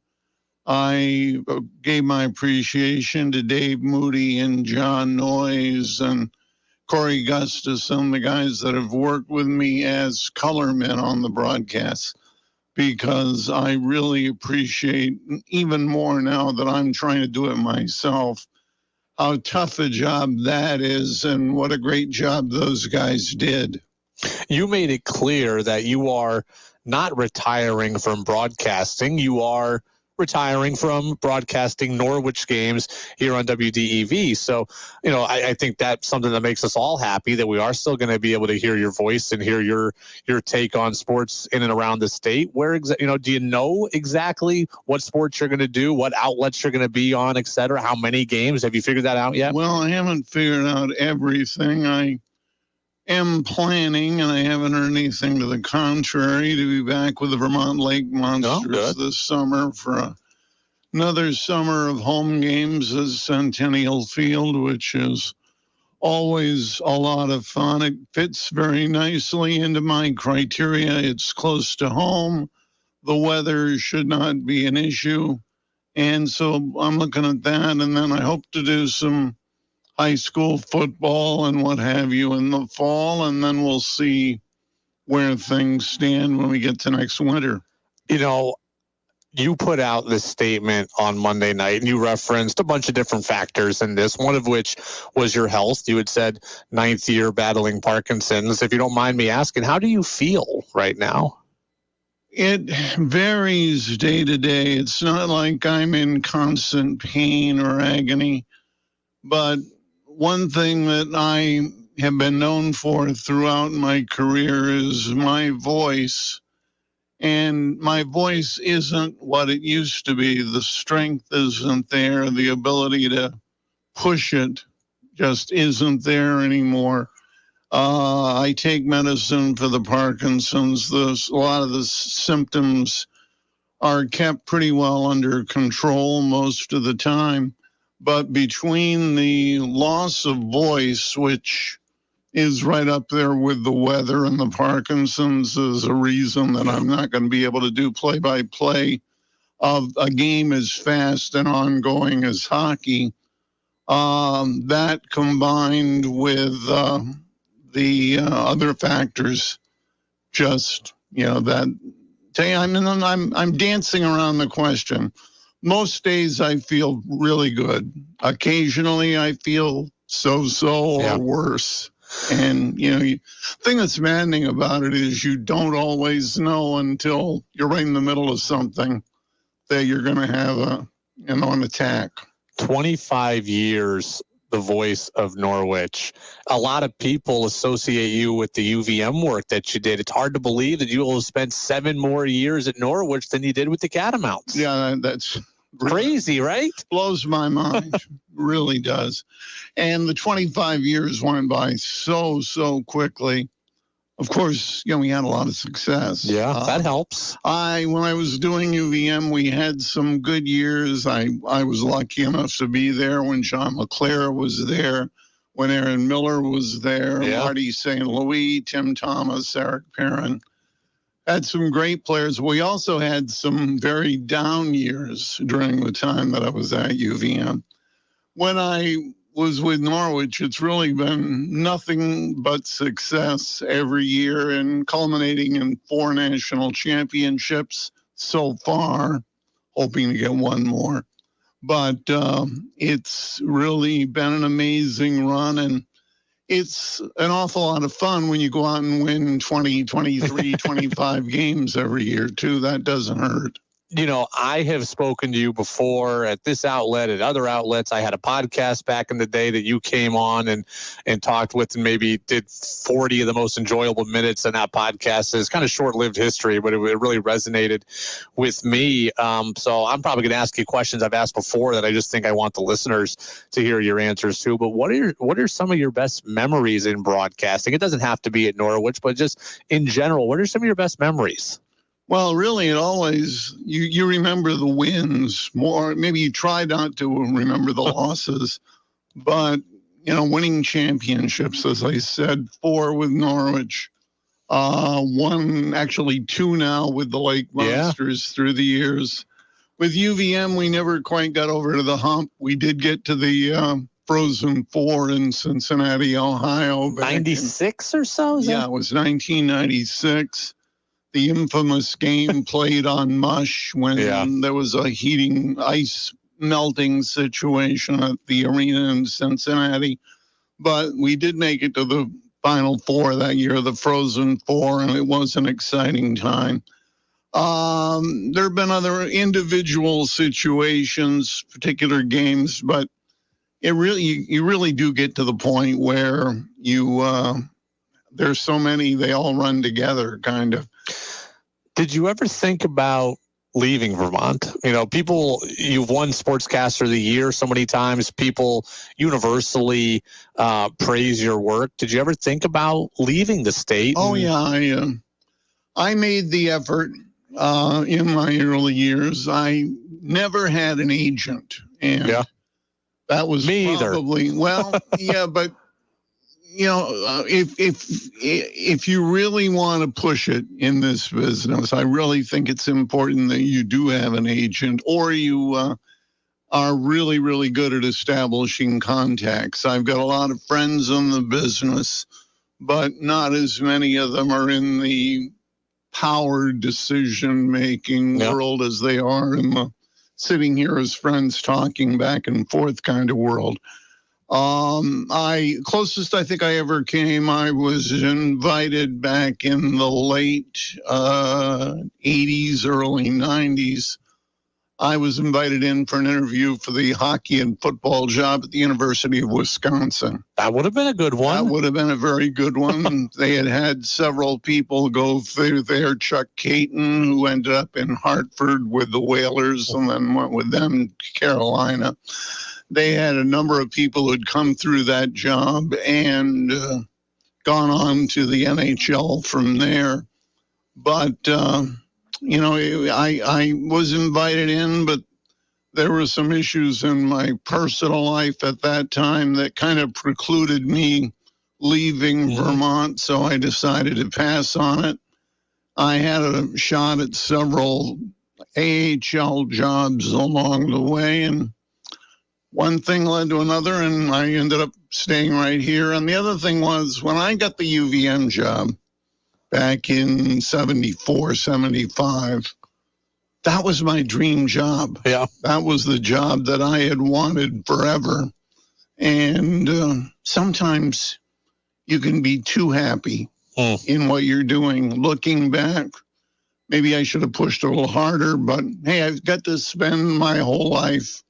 I gave my appreciation to Dave Moody and John Noyes and Corey Gustafson, the guys that have worked with me as colormen on the broadcast, because I really appreciate, even more now that I'm trying to do it myself, how tough a job that is and what a great job those guys did. You made it clear that you are not retiring from broadcasting. You are retiring from broadcasting Norwich games here on WDEV. So, I think that's something that makes us all happy, that we are still going to be able to hear your voice and hear your take on sports in and around the state. Where, do you know exactly what sports you're going to do, what outlets you're going to be on, et cetera? How many games? Have you figured that out yet? Well, I haven't figured out everything. I am planning, and I haven't heard anything to the contrary, to be back with the Vermont Lake Monsters this summer for another summer of home games at Centennial Field, which is always a lot of fun. It fits very nicely into my criteria. It's close to home. The weather should not be an issue. And so I'm looking at that, and then I hope to do some high school football and what have you in the fall, and then we'll see where things stand when we get to next winter. You put out this statement on Monday night, and you referenced a bunch of different factors in this, one of which was your health. You had said 9th year battling Parkinson's. If you don't mind me asking, how do you feel right now? It varies day to day. It's not like I'm in constant pain or agony, but one thing that I have been known for throughout my career is my voice. And my voice isn't what it used to be. The strength isn't there. The ability to push it just isn't there anymore. I take medicine for the Parkinson's. A lot of the symptoms are kept pretty well under control most of the time. But between the loss of voice, which is right up there with the weather, and the Parkinson's is a reason that I'm not going to be able to do play-by-play of a game as fast and ongoing as hockey. That combined with the other factors, just, that I'm dancing around the question. Most days I feel really good. Occasionally I feel so-so or worse. And, the thing that's maddening about it is you don't always know until you're right in the middle of something that you're going to have an attack. 25 years, the voice of Norwich. A lot of people associate you with the UVM work that you did. It's hard to believe that you will have spent 7 more years at Norwich than you did with the Catamounts. Yeah, that's crazy, right? Blows my mind. Really does. And the 25 years went by so quickly. Of course, we had a lot of success. Yeah, that helps. When I was doing UVM, we had some good years. I was lucky enough to be there when John LeClaire was there, when Aaron Miller was there, Marty St. Louis, Tim Thomas, Eric Perrin. Had some great players. We also had some very down years during the time that I was at UVM. When I was with Norwich, it's really been nothing but success every year, and culminating in 4 national championships so far, hoping to get one more. But it's really been an amazing run, and it's an awful lot of fun when you go out and win 20, 23, 25 games every year, too. That doesn't hurt. I have spoken to you before at this outlet, at other outlets. I had a podcast back in the day that you came on and talked with, and maybe did 40 of the most enjoyable minutes in that podcast. It's kind of short-lived history, but it really resonated with me. So I'm probably going to ask you questions I've asked before that I just think I want the listeners to hear your answers to. But what are some of your best memories in broadcasting? It doesn't have to be at Norwich, but just in general, what are some of your best memories? Well, really, it always, you remember the wins more. Maybe you try not to remember the losses, but, winning championships, as I said, 4 with Norwich, 1, actually 2 now with the Lake Monsters through the years. with UVM, we never quite got over to the hump. We did get to the Frozen Four in Cincinnati, Ohio. 96 or so? Yeah, it was 1996. The infamous game played on mush when there was a heating ice melting situation at the arena in Cincinnati. But we did make it to the Final Four that year, the Frozen Four, and it was an exciting time. There have been other individual situations, particular games, but you really do get to the point where there's so many, they all run together, kind of. Did you ever think about leaving Vermont? You know, you've won Sportscaster of the Year so many times. People universally praise your work. Did you ever think about leaving the state? Oh, yeah. I made the effort in my early years. I never had an agent. And that was me probably, either. Well, yeah, but you know, if you really want to push it in this business, I really think it's important that you do have an agent, or you are really, really good at establishing contacts. I've got a lot of friends in the business, but not as many of them are in the power decision-making world as they are in the sitting here as friends talking back and forth kind of world. Closest I think I ever came, I was invited back in the late 80s, early 90s. I was invited in for an interview for the hockey and football job at the University of Wisconsin. That would have been a good one. That would have been a very good one. They had several people go through there. Chuck Caton, who ended up in Hartford with the Whalers and then went with them to Carolina. They had a number of people who'd come through that job and gone on to the NHL from there. But, you know, I was invited in, but there were some issues in my personal life at that time that kind of precluded me leaving Vermont, so I decided to pass on it. I had a shot at several AHL jobs along the way, and one thing led to another, and I ended up staying right here. And the other thing was, when I got the UVM job back in 74, 75, that was my dream job. Yeah. That was the job that I had wanted forever. And sometimes you can be too happy in what you're doing. Looking back, maybe I should have pushed a little harder, but hey, I've got to spend my whole life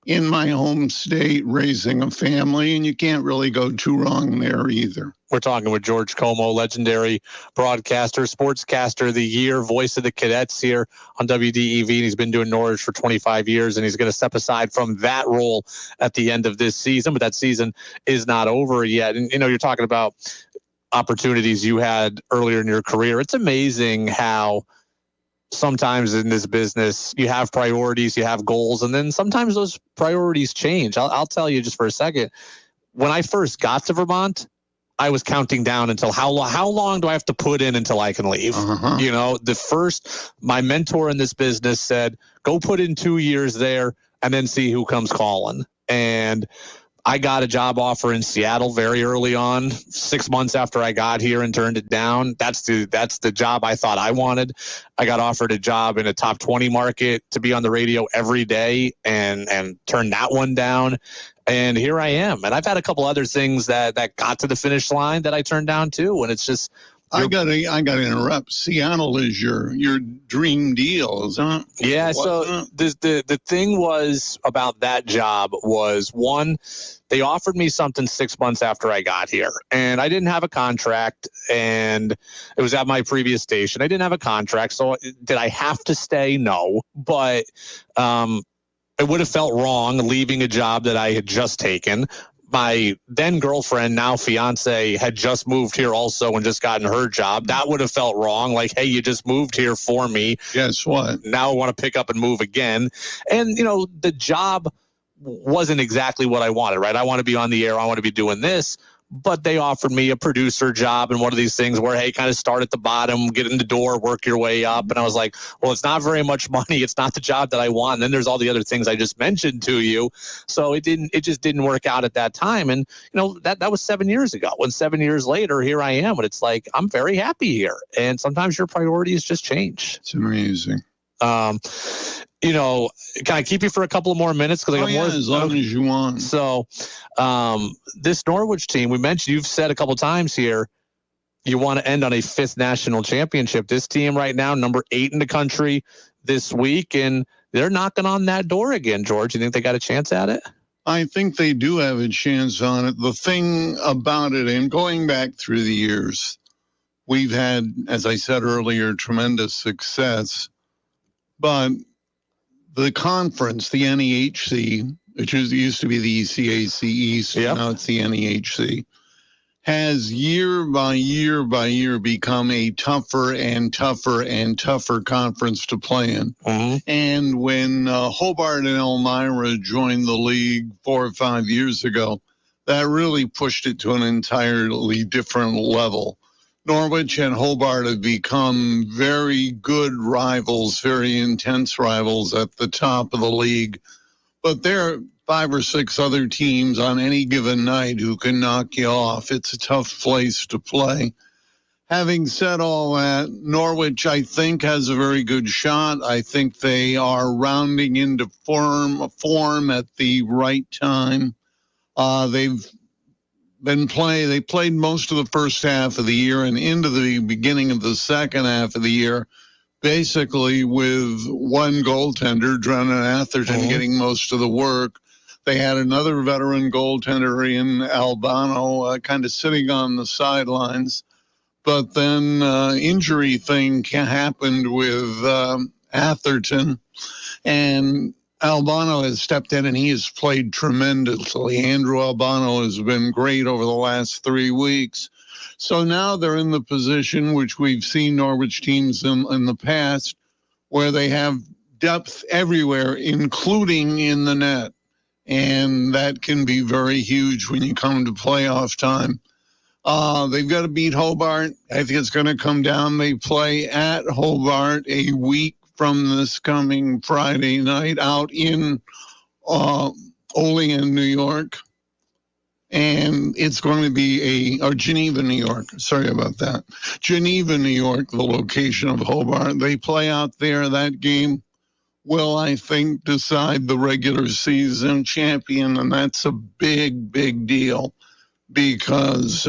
in my home state raising a family, and you can't really go too wrong there either. We're talking with George Como, legendary broadcaster, sportscaster of the year, voice of the cadets here on WDEV. And he's been doing Norwich for 25 years, and he's going to step aside from that role at the end of this season. But that season is not over yet. And, you know, you're talking about opportunities you had earlier in your career. It's amazing how sometimes in this business you have priorities, you have goals, and then sometimes those priorities change. I'll tell you just for a second. When I first got to Vermont, I was counting down until how long do I have to put in until I can leave? You know, my mentor in this business said, go put in 2 years there and then see who comes calling. And I got a job offer in Seattle very early on, 6 months after I got here, and turned it down. That's the job I thought I wanted. I got offered a job in a top 20 market to be on the radio every day and turned that one down. And here I am. And I've had a couple other things that got to the finish line that I turned down too. And it's just, I got to interrupt. Seattle is your dream deal, isn't it? Yeah. So the thing was about that job was, one, they offered me something 6 months after I got here, and I didn't have a contract, and it was at my previous station. I didn't have a contract. So did I have to stay? No, but, it would have felt wrong leaving a job that I had just taken. My then girlfriend, now fiance, had just moved here also and just gotten her job. That would have felt wrong. Like, hey, you just moved here for me. Guess what? Now I want to pick up and move again. And, you know, the job wasn't exactly what I wanted, right? I want to be on the air. I want to be doing this. but they offered me a producer job and one of these things where, hey, kind of start at the bottom, get in the door, work your way up. And I was like, well, it's not very much money. It's not the job that I want. And then there's all the other things I just mentioned to you. So it just didn't work out at that time. And, that was 7 years ago. And 7 years later, here I am. And it's like, I'm very happy here. And sometimes your priorities just change. It's amazing. Can I keep you for a couple of more minutes? Because I got more. As long as you want. So, this Norwich team, we mentioned, you've said a couple times here, you want to end on a 5th national championship. This team right now, number 8 in the country this week, and they're knocking on that door again. George, you think they got a chance at it? I think they do have a chance on it. The thing about it, and going back through the years, we've had, as I said earlier, tremendous success, but the conference, the NEHC, which used to be the ECAC East, now it's the NEHC, has year by year by year become a tougher and tougher and tougher conference to play in. Mm-hmm. And when Hobart and Elmira joined the league 4 or 5 years ago, that really pushed it to an entirely different level. Norwich and Hobart have become very good rivals, very intense rivals at the top of the league. But there are 5 or 6 other teams on any given night who can knock you off. It's a tough place to play. Having said all that, Norwich, I think, has a very good shot. I think they are rounding into form at the right time. They played most of the first half of the year and into the beginning of the second half of the year, basically with one goaltender, Drennan Atherton, getting most of the work. They had another veteran goaltender in Albano kind of sitting on the sidelines. But then injury thing happened with Atherton, and Albano has stepped in and he has played tremendously. Andrew Albano has been great over the last 3 weeks. So now they're in the position which we've seen Norwich teams in the past, where they have depth everywhere, including in the net. And that can be very huge when you come to playoff time. They've got to beat Hobart. I think it's going to come down. They play at Hobart a week from this coming Friday night out in Olean, New York. And it's going to be or Geneva, New York. Sorry about that. Geneva, New York, the location of Hobart. They play out there. That game will, I think, decide the regular season champion. And that's a big, big deal because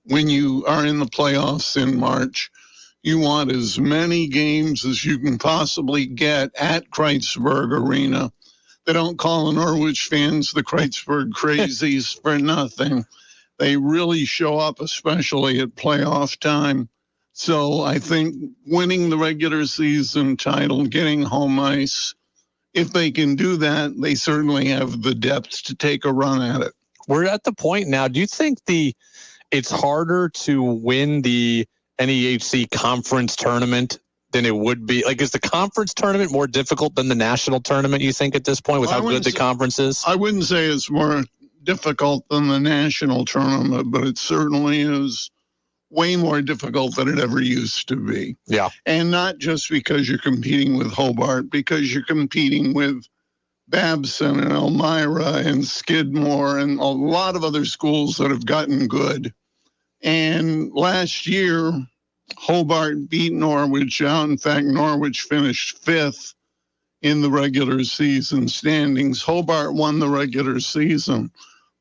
when you are in the playoffs in March, you want as many games as you can possibly get at Kreitzberg Arena. They don't call the Norwich fans the Kreitzberg Crazies for nothing. They really show up, especially at playoff time. So I think winning the regular season title, getting home ice, if they can do that, they certainly have the depth to take a run at it. We're at the point now. Do you think it's harder to win the NEHC conference tournament than it would be? Like, is the conference tournament more difficult than the national tournament, you think, at this point, with how good the conference is? I wouldn't say it's more difficult than the national tournament, but it certainly is way more difficult than it ever used to be. Yeah. And not just because you're competing with Hobart, because you're competing with Babson and Elmira and Skidmore and a lot of other schools that have gotten good. And last year, Hobart beat Norwich out. In fact, Norwich finished 5th in the regular season standings. Hobart won the regular season,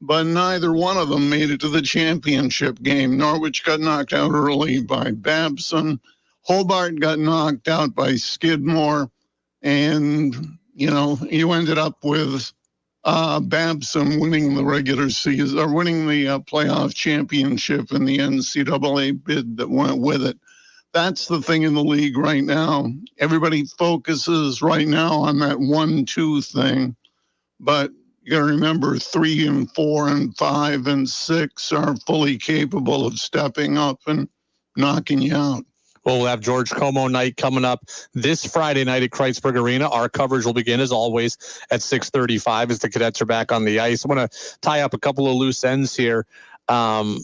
but neither one of them made it to the championship game. Norwich got knocked out early by Babson. Hobart got knocked out by Skidmore. And, you ended up with Babson winning the regular season, or winning the playoff championship in the NCAA bid that went with it. That's the thing in the league right now. Everybody focuses right now on that 1-2 thing, but you got to remember 3 and 4 and 5 and 6 are fully capable of stepping up and knocking you out. We'll have George Como night coming up this Friday night at Kreitzberg Arena. Our coverage will begin, as always, at 6:35 as the Cadets are back on the ice. I want to tie up a couple of loose ends here. Who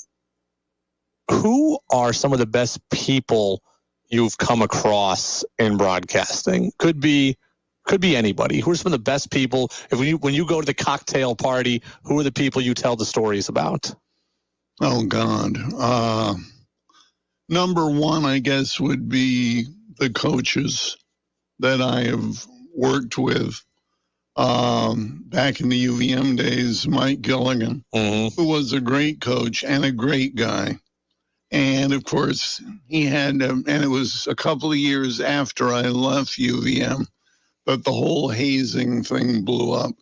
are some of the best people you've come across in broadcasting? Could be anybody. Who are some of the best people? When you go to the cocktail party, who are the people you tell the stories about? Oh, God. Number one, I guess, would be the coaches that I have worked with. Back in the UVM days, Mike Gilligan, who was a great coach and a great guy. And, of course, he had, and it was a couple of years after I left UVM that the whole hazing thing blew up.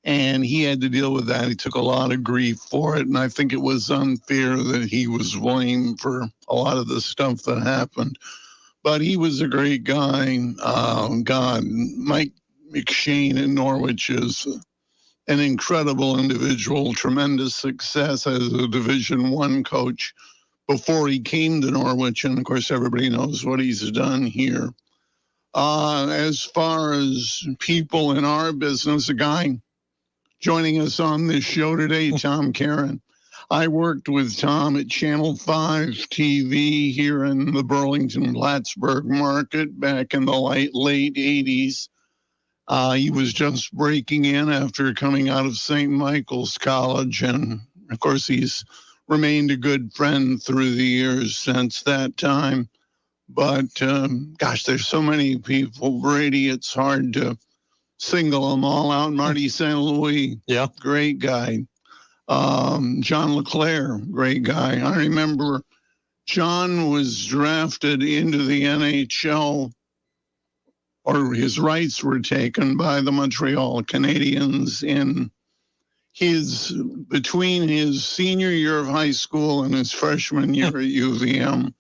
And he had to deal with that. He took a lot of grief for it. And I think it was unfair that he was blamed for a lot of the stuff that happened. But he was a great guy. God, Mike McShane in Norwich is an incredible individual, tremendous success as a Division I coach before he came to Norwich. And, of course, everybody knows what he's done here. As far as people in our business, a guy joining us on this show today, Tom Caron. I worked with Tom at Channel 5 TV here in the Burlington Plattsburgh market back in the late 80s. He was just breaking in after coming out of St. Michael's College. And, of course, he's remained a good friend through the years since that time. But, gosh, there's so many people, Brady, it's hard to single them all out. Marty St. Louis, great guy. John LeClaire, great guy. I remember John was drafted into the NHL, or his rights were taken by the Montreal Canadiens between his senior year of high school and his freshman year at UVM.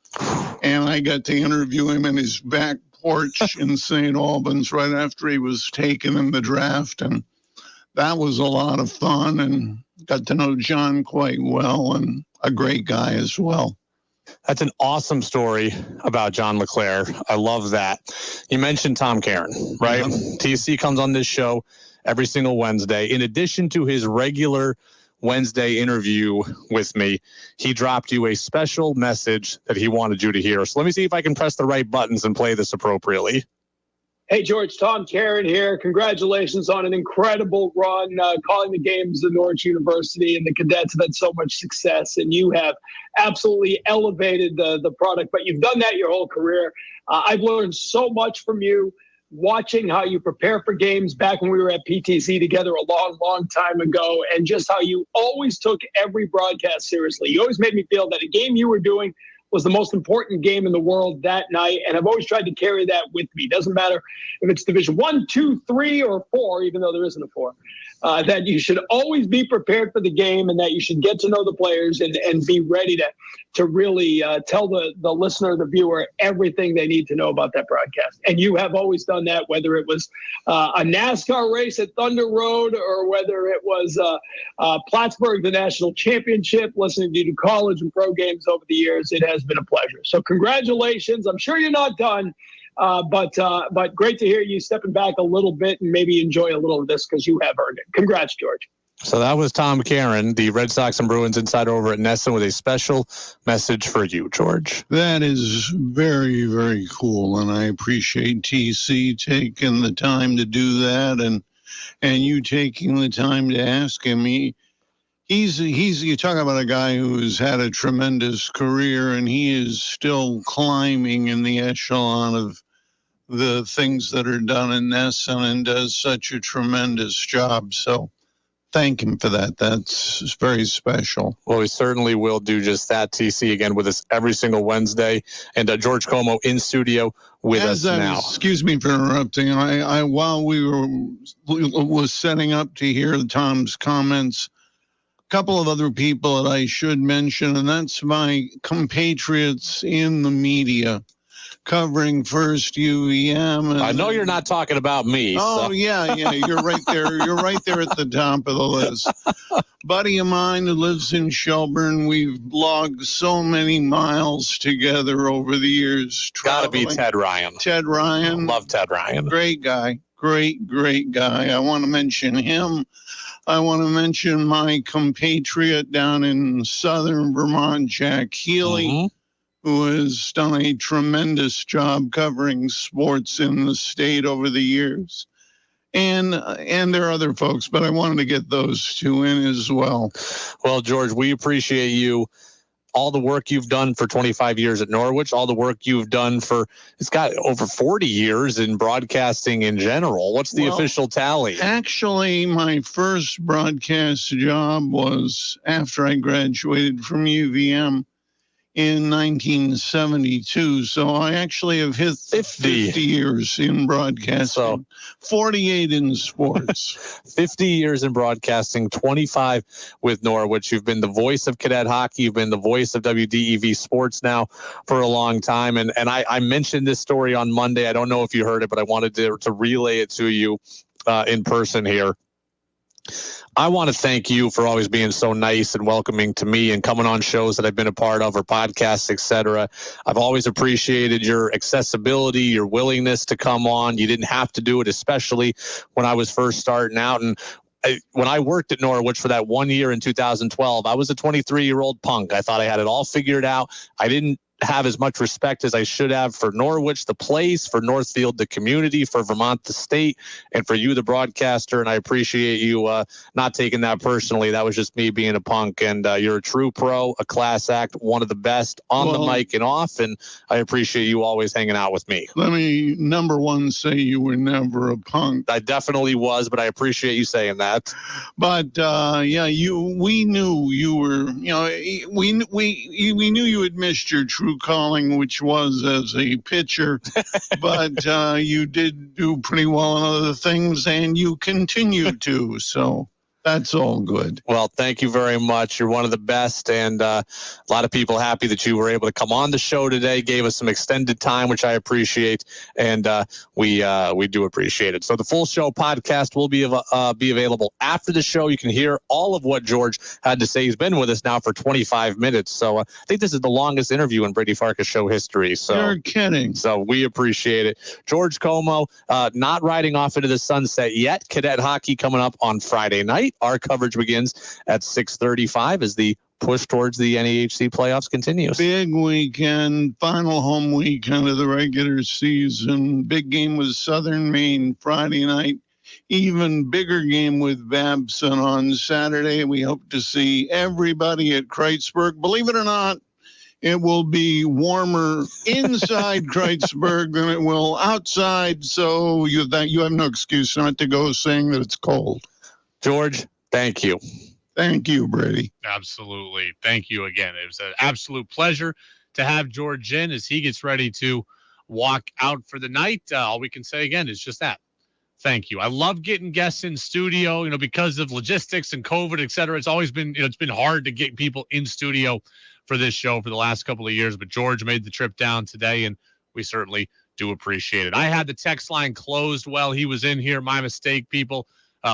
And I got to interview him in his back porch in St. Albans right after he was taken in the draft. And that was a lot of fun, and got to know John quite well, and a great guy as well. That's an awesome story about John LeClaire. I love that. You mentioned Tom Caron, right? TC comes on this show every single Wednesday. In addition to his regular Wednesday interview with me, he dropped you a special message that he wanted you to hear. So let me see if I can press the right buttons and play this appropriately. Hey, George, Tom Caron here. Congratulations on an incredible run calling the games at Norwich University, and the cadets have had so much success, and you have absolutely elevated the product, but you've done that your whole career. I've learned so much from you, watching how you prepare for games back when we were at PTC together a long, long time ago, and just how you always took every broadcast seriously. You always made me feel that a game you were doing was the most important game in the world that night, and I've always tried to carry that with me. Doesn't matter if it's Division 1, 2, 3, or 4, even though there isn't a 4, that you should always be prepared for the game, and that you should get to know the players and be ready to really tell the listener, the viewer, everything they need to know about that broadcast. And you have always done that, whether it was a NASCAR race at Thunder Road, or whether it was Plattsburgh, the national championship, listening to you do college and pro games over the years. It has been a pleasure. So congratulations. I'm sure you're not done, but great to hear you stepping back a little bit and maybe enjoy a little of this, because you have earned it. Congrats, George. So that was Tom Caron, the Red Sox and Bruins insider over at Nesson, with a special message for you, George. That is very, very cool, and I appreciate TC taking the time to do that, and you taking the time to ask him. He's you talk about a guy who's had a tremendous career, and he is still climbing in the echelon of the things that are done in Nesson, and does such a tremendous job. So thank him for that. That's very special. Well, we certainly will do just that. TC again with us every single Wednesday, and George Como in studio with us now. Excuse me for interrupting. I while we was setting up to hear Tom's comments, a couple of other people that I should mention, and that's my compatriots in the media, covering first UVM. I know you're not talking about me. Oh, so. yeah, you're right there. You're right there at the top of the list. Buddy of mine who lives in Shelburne, we've logged so many miles together over the years. Gotta be Ted Ryan. Ted Ryan. Love Ted Ryan. Great guy. Great guy. I want to mention him. I want to mention my compatriot down in southern Vermont, Jack Healy, who has done a tremendous job covering sports in the state over the years. And there are other folks, but I wanted to get those two in as well. Well, George, we appreciate you. All the work you've done for 25 years at Norwich, all the work you've done it's got over 40 years in broadcasting in general. What's the official tally? Actually, my first broadcast job was after I graduated from UVM in 1972. So I actually have hit 50 years in broadcasting, so 48 in sports. 50 years in broadcasting, 25 with Norwich. You've been the voice of cadet hockey. You've been the voice of WDEV sports now for a long time. And I mentioned this story on Monday. I don't know if you heard it, but I wanted to relay it to you in person here. I want to thank you for always being so nice and welcoming to me and coming on shows that I've been a part of or podcasts, etc. I've always appreciated your accessibility, your willingness to come on. You didn't have to do it, especially when I was first starting out. And when I worked at Norwich for that 1 year in 2012, I was a 23-year-old punk. I thought I had it all figured out. I didn't have as much respect as I should have for Norwich, the place, for Northfield, the community, for Vermont, the state, and for you, the broadcaster. And I appreciate you not taking that personally. That was just me being a punk. And you're a true pro, a class act, one of the best on the mic and off. And I appreciate you always hanging out with me. Let me, number one, say you were never a punk. I definitely was, but I appreciate you saying that. But we knew you were, we knew you had missed your true calling, which was as a pitcher, but you did do pretty well on other things, and you continue to. So that's all good. Well, thank you very much. You're one of the best, and a lot of people happy that you were able to come on the show today, gave us some extended time, which I appreciate, and we do appreciate it. So the full show podcast will be available after the show. You can hear all of what George had to say. He's been with us now for 25 minutes, so I think this is the longest interview in Brady Farkas show history. So you're kidding. So we appreciate it. George Como, not riding off into the sunset yet. Cadet hockey coming up on Friday night. Our coverage begins at 6:35 as the push towards the NEHC playoffs continues. Big weekend, final home weekend of the regular season. Big game with Southern Maine Friday night. Even bigger game with Babson on Saturday. We hope to see everybody at Kreitzberg. Believe it or not, it will be warmer inside Kreitzberg than it will outside. So you have no excuse not to go, saying that it's cold. George, thank you. Thank you, Brady. Absolutely. Thank you again. It was an absolute pleasure to have George in as he gets ready to walk out for the night. All we can say again is just that. Thank you. I love getting guests in studio, because of logistics and COVID, et cetera. It's always been, it's been hard to get people in studio for this show for the last couple of years, but George made the trip down today, and we certainly do appreciate it. I had the text line closed while he was in here. My mistake, people.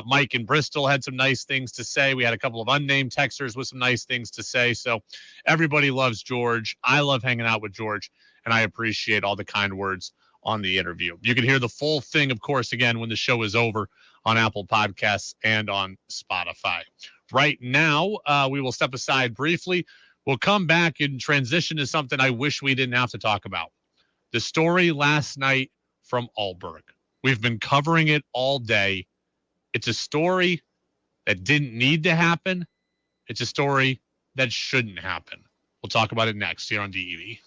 Mike in Bristol had some nice things to say. We had a couple of unnamed texters with some nice things to say. So everybody loves George. I love hanging out with George, and I appreciate all the kind words on the interview. You can hear the full thing, of course, again, when the show is over on Apple Podcasts and on Spotify. Right now, we will step aside briefly. We'll come back and transition to something I wish we didn't have to talk about. The story last night from Alberg. We've been covering it all day. It's a story that didn't need to happen. It's a story that shouldn't happen. We'll talk about it next here on DEV.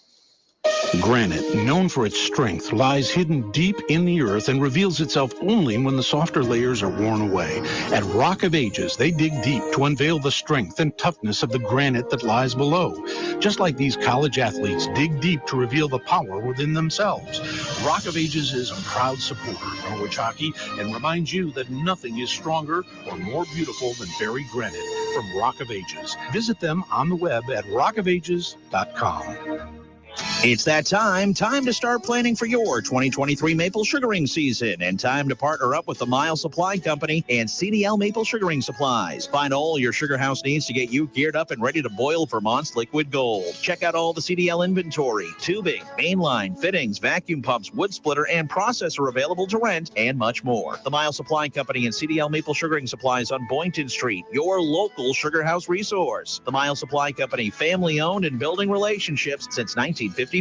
Granite, known for its strength, lies hidden deep in the earth and reveals itself only when the softer layers are worn away. At Rock of Ages, they dig deep to unveil the strength and toughness of the granite that lies below. Just like these college athletes dig deep to reveal the power within themselves. Rock of Ages is a proud supporter of Norwich hockey and reminds you that nothing is stronger or more beautiful than buried granite from Rock of Ages. Visit them on the web at rockofages.com. It's that time to start planning for your 2023 maple sugaring season, and time to partner up with the Mile Supply Company and CDL Maple Sugaring Supplies. Find all your sugar house needs to get you geared up and ready to boil Vermont's liquid gold. Check out all the CDL inventory, tubing, mainline, fittings, vacuum pumps, wood splitter, and processor available to rent, and much more. The Mile Supply Company and CDL Maple Sugaring Supplies on Boynton Street, your local sugar house resource. The Mile Supply Company, family-owned and building relationships since 1954.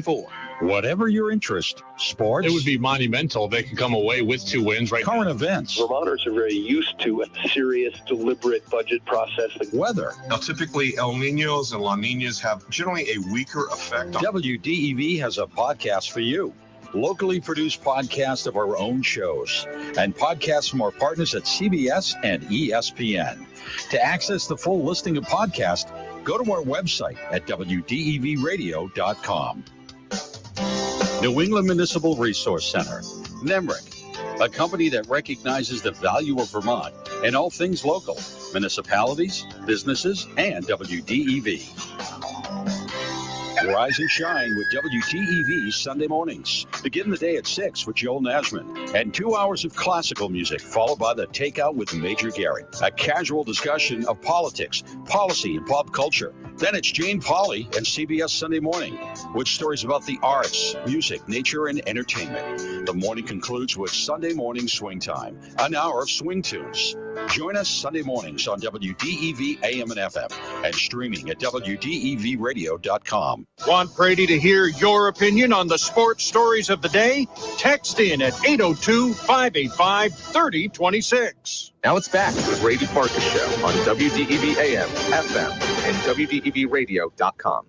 Whatever your interest, sports. It would be monumental. They can come away with 2 wins, right? Current events. Vermonters are very used to a serious, deliberate budget process. Weather. Now, typically, El Niños and La Niñas have generally a weaker effect. WDEV has a podcast for you. Locally produced podcasts of our own shows and podcasts from our partners at CBS and ESPN. To access the full listing of podcasts, go to our website at WDEVradio.com. New England Municipal Resource Center, NEMRIC, a company that recognizes the value of Vermont and all things local, municipalities, businesses, and WDEV. Rise and shine with WTEV Sunday mornings. Begin the day at 6 with Joel Nasman and 2 hours of classical music, followed by the Takeout with Major Gary. A casual discussion of politics, policy, and pop culture. Then it's Jane Pauley and CBS Sunday Morning with stories about the arts, music, nature, and entertainment. The morning concludes with Sunday Morning Swing Time, an hour of swing tunes. Join us Sunday mornings on WDEV AM and FM and streaming at WDEVradio.com. Want Brady to hear your opinion on the sports stories of the day? Text in at 802-585-3026. Now it's back to the Brady Farkas Show on WDEV AM, FM, and WDEVradio.com.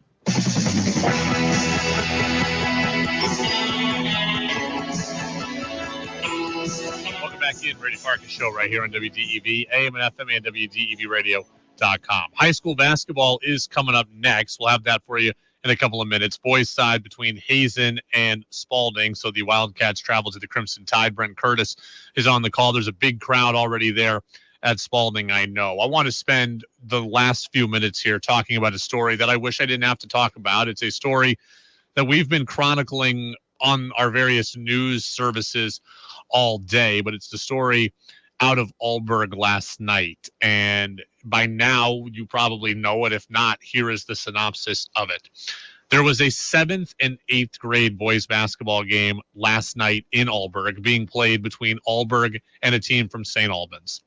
Welcome back in, Brady Farkas Show right here on WDEV, AM and FM, and WDEVradio.com. High school basketball is coming up next. We'll have that for you in a couple of minutes. Boys side between Hazen and Spalding. So the Wildcats travel to the Crimson Tide. Brent Curtis is on the call. There's a big crowd already there at Spalding, I know. I want to spend the last few minutes here talking about a story that I wish I didn't have to talk about. It's a story that we've been chronicling on our various news services all day, but it's the story out of Alburg last night. And by now, you probably know it. If not, here is the synopsis of it. There was a 7th and 8th grade boys basketball game last night in Alburg being played between Alburg and a team from St. Albans.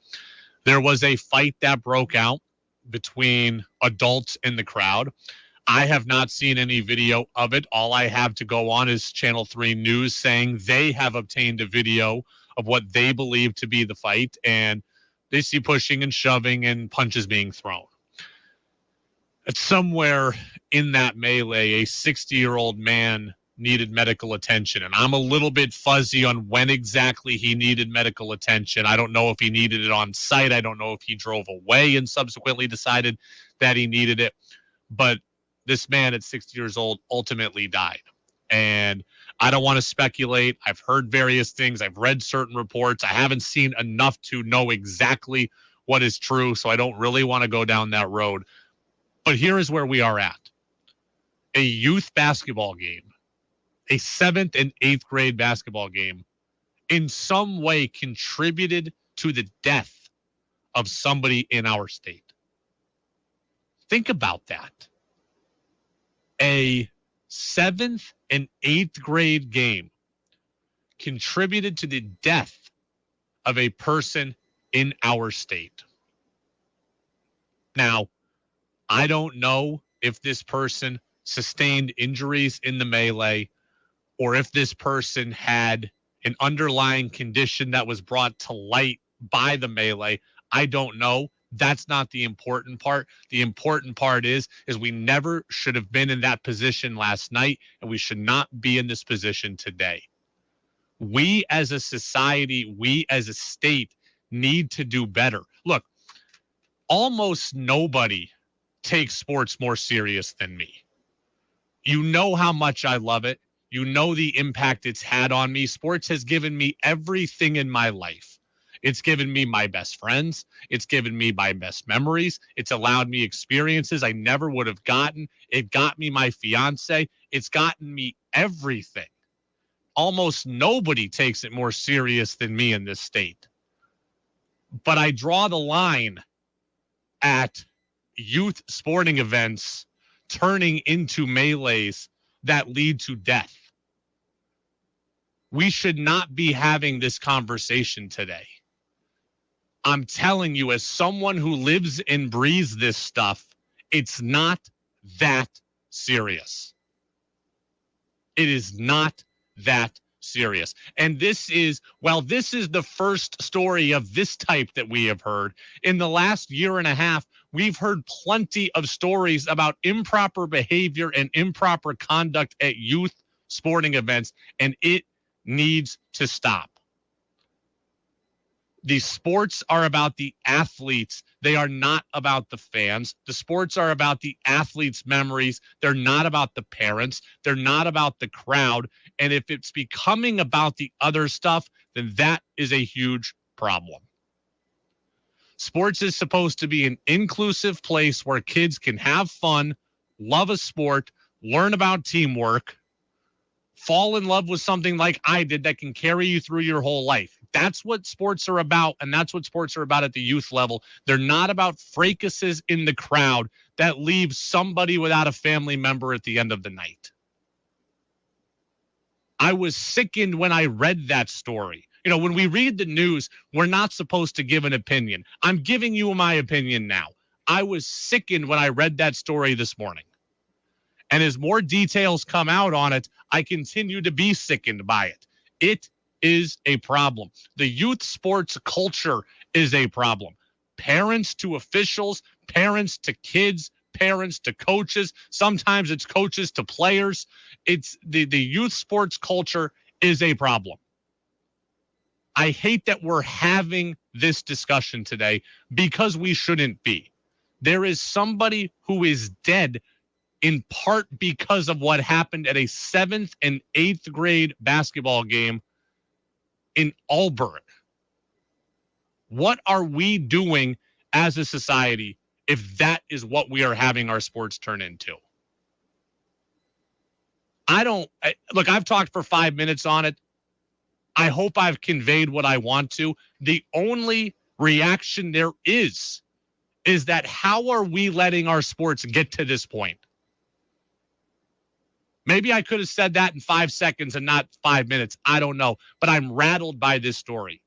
There was a fight that broke out between adults in the crowd. I have not seen any video of it. All I have to go on is Channel 3 News saying they have obtained a video of what they believe to be the fight, and they see pushing and shoving and punches being thrown. It's somewhere in that melee, a 60-year-old man needed medical attention, and I'm a little bit fuzzy on when exactly he needed medical attention. I don't know if he needed it on site. I don't know if he drove away and subsequently decided that he needed it, but this man at 60 years old ultimately died. And I don't want to speculate. I've heard various things. I've read certain reports. I haven't seen enough to know exactly what is true, so I don't really want to go down that road. But here is where we are at. A youth basketball game, a 7th and 8th grade basketball game, in some way contributed to the death of somebody in our state. Think about that. A 7th and 8th grade game contributed to the death of a person in our state. Now, I don't know if this person sustained injuries in the melee or if this person had an underlying condition that was brought to light by the melee. I don't know. That's not the important part. The important part is we never should have been in that position last night, and we should not be in this position today. We as a society, we as a state need to do better. Look, almost nobody takes sports more serious than me. You know how much I love it. You know the impact it's had on me. Sports has given me everything in my life. It's given me my best friends. It's given me my best memories. It's allowed me experiences I never would have gotten. It got me my fiance. It's gotten me everything. Almost nobody takes it more serious than me in this state. But I draw the line at youth sporting events turning into melees that lead to death. We should not be having this conversation today. I'm telling you, as someone who lives and breathes this stuff, it's not that serious. It is not that serious. And this is the first story of this type that we have heard. In the last year and a half, we've heard plenty of stories about improper behavior and improper conduct at youth sporting events, and it needs to stop. The sports are about the athletes. They are not about the fans. The sports are about the athletes' memories. They're not about the parents. They're not about the crowd. And if it's becoming about the other stuff, then that is a huge problem. Sports is supposed to be an inclusive place where kids can have fun, love a sport, learn about teamwork, fall in love with something like I did that can carry you through your whole life. That's what sports are about, and that's what sports are about at the youth level. They're not about fracases in the crowd that leave somebody without a family member at the end of the night. I was sickened when I read that story. You know, when we read the news, we're not supposed to give an opinion. I'm giving you my opinion now. I was sickened when I read that story this morning. And as more details come out on it, I continue to be sickened by it. It is a problem. The youth sports culture is a problem. Parents to officials, parents to kids, parents to coaches. Sometimes it's coaches to players. It's the youth sports culture is a problem. I hate that we're having this discussion today because we shouldn't be. There is somebody who is dead in part because of what happened at a 7th and 8th grade basketball game in Auburn. What are we doing as a society if that is what we are having our sports turn into? Look, I've talked for 5 minutes on it. I hope I've conveyed what I want to. The only reaction there is that how are we letting our sports get to this point? Maybe I could have said that in 5 seconds and not 5 minutes. I don't know. But I'm rattled by this story.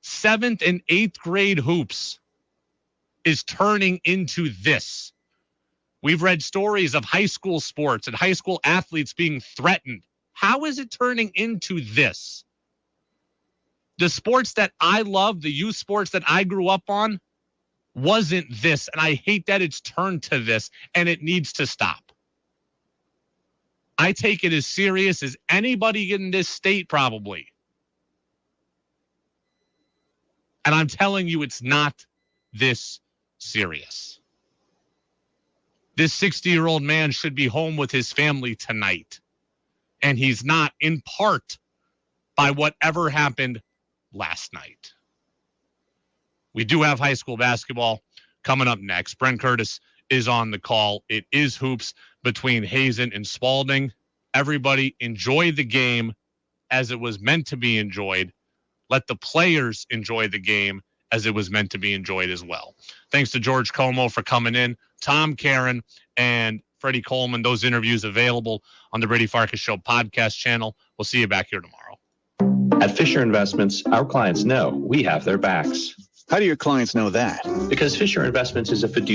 7th and 8th grade hoops is turning into this. We've read stories of high school sports and high school athletes being threatened. How is it turning into this? The sports that I love, the youth sports that I grew up on, wasn't this. And I hate that it's turned to this, and it needs to stop. I take it as serious as anybody in this state, probably. And I'm telling you, it's not this serious. This 60-year-old man should be home with his family tonight. And he's not, in part by whatever happened last night. We do have high school basketball coming up next. Brent Curtis is on the call. It is hoops between Hazen and Spalding. Everybody enjoy the game as it was meant to be enjoyed. Let the players enjoy the game as it was meant to be enjoyed as well. Thanks to George Como for coming in, Tom Karen, and Freddie Coleman. Those interviews available on the Brady Farkas Show podcast channel. We'll see you back here tomorrow. At Fisher Investments, our clients know we have their backs. How do your clients know that? Because Fisher Investments is a fiduciary.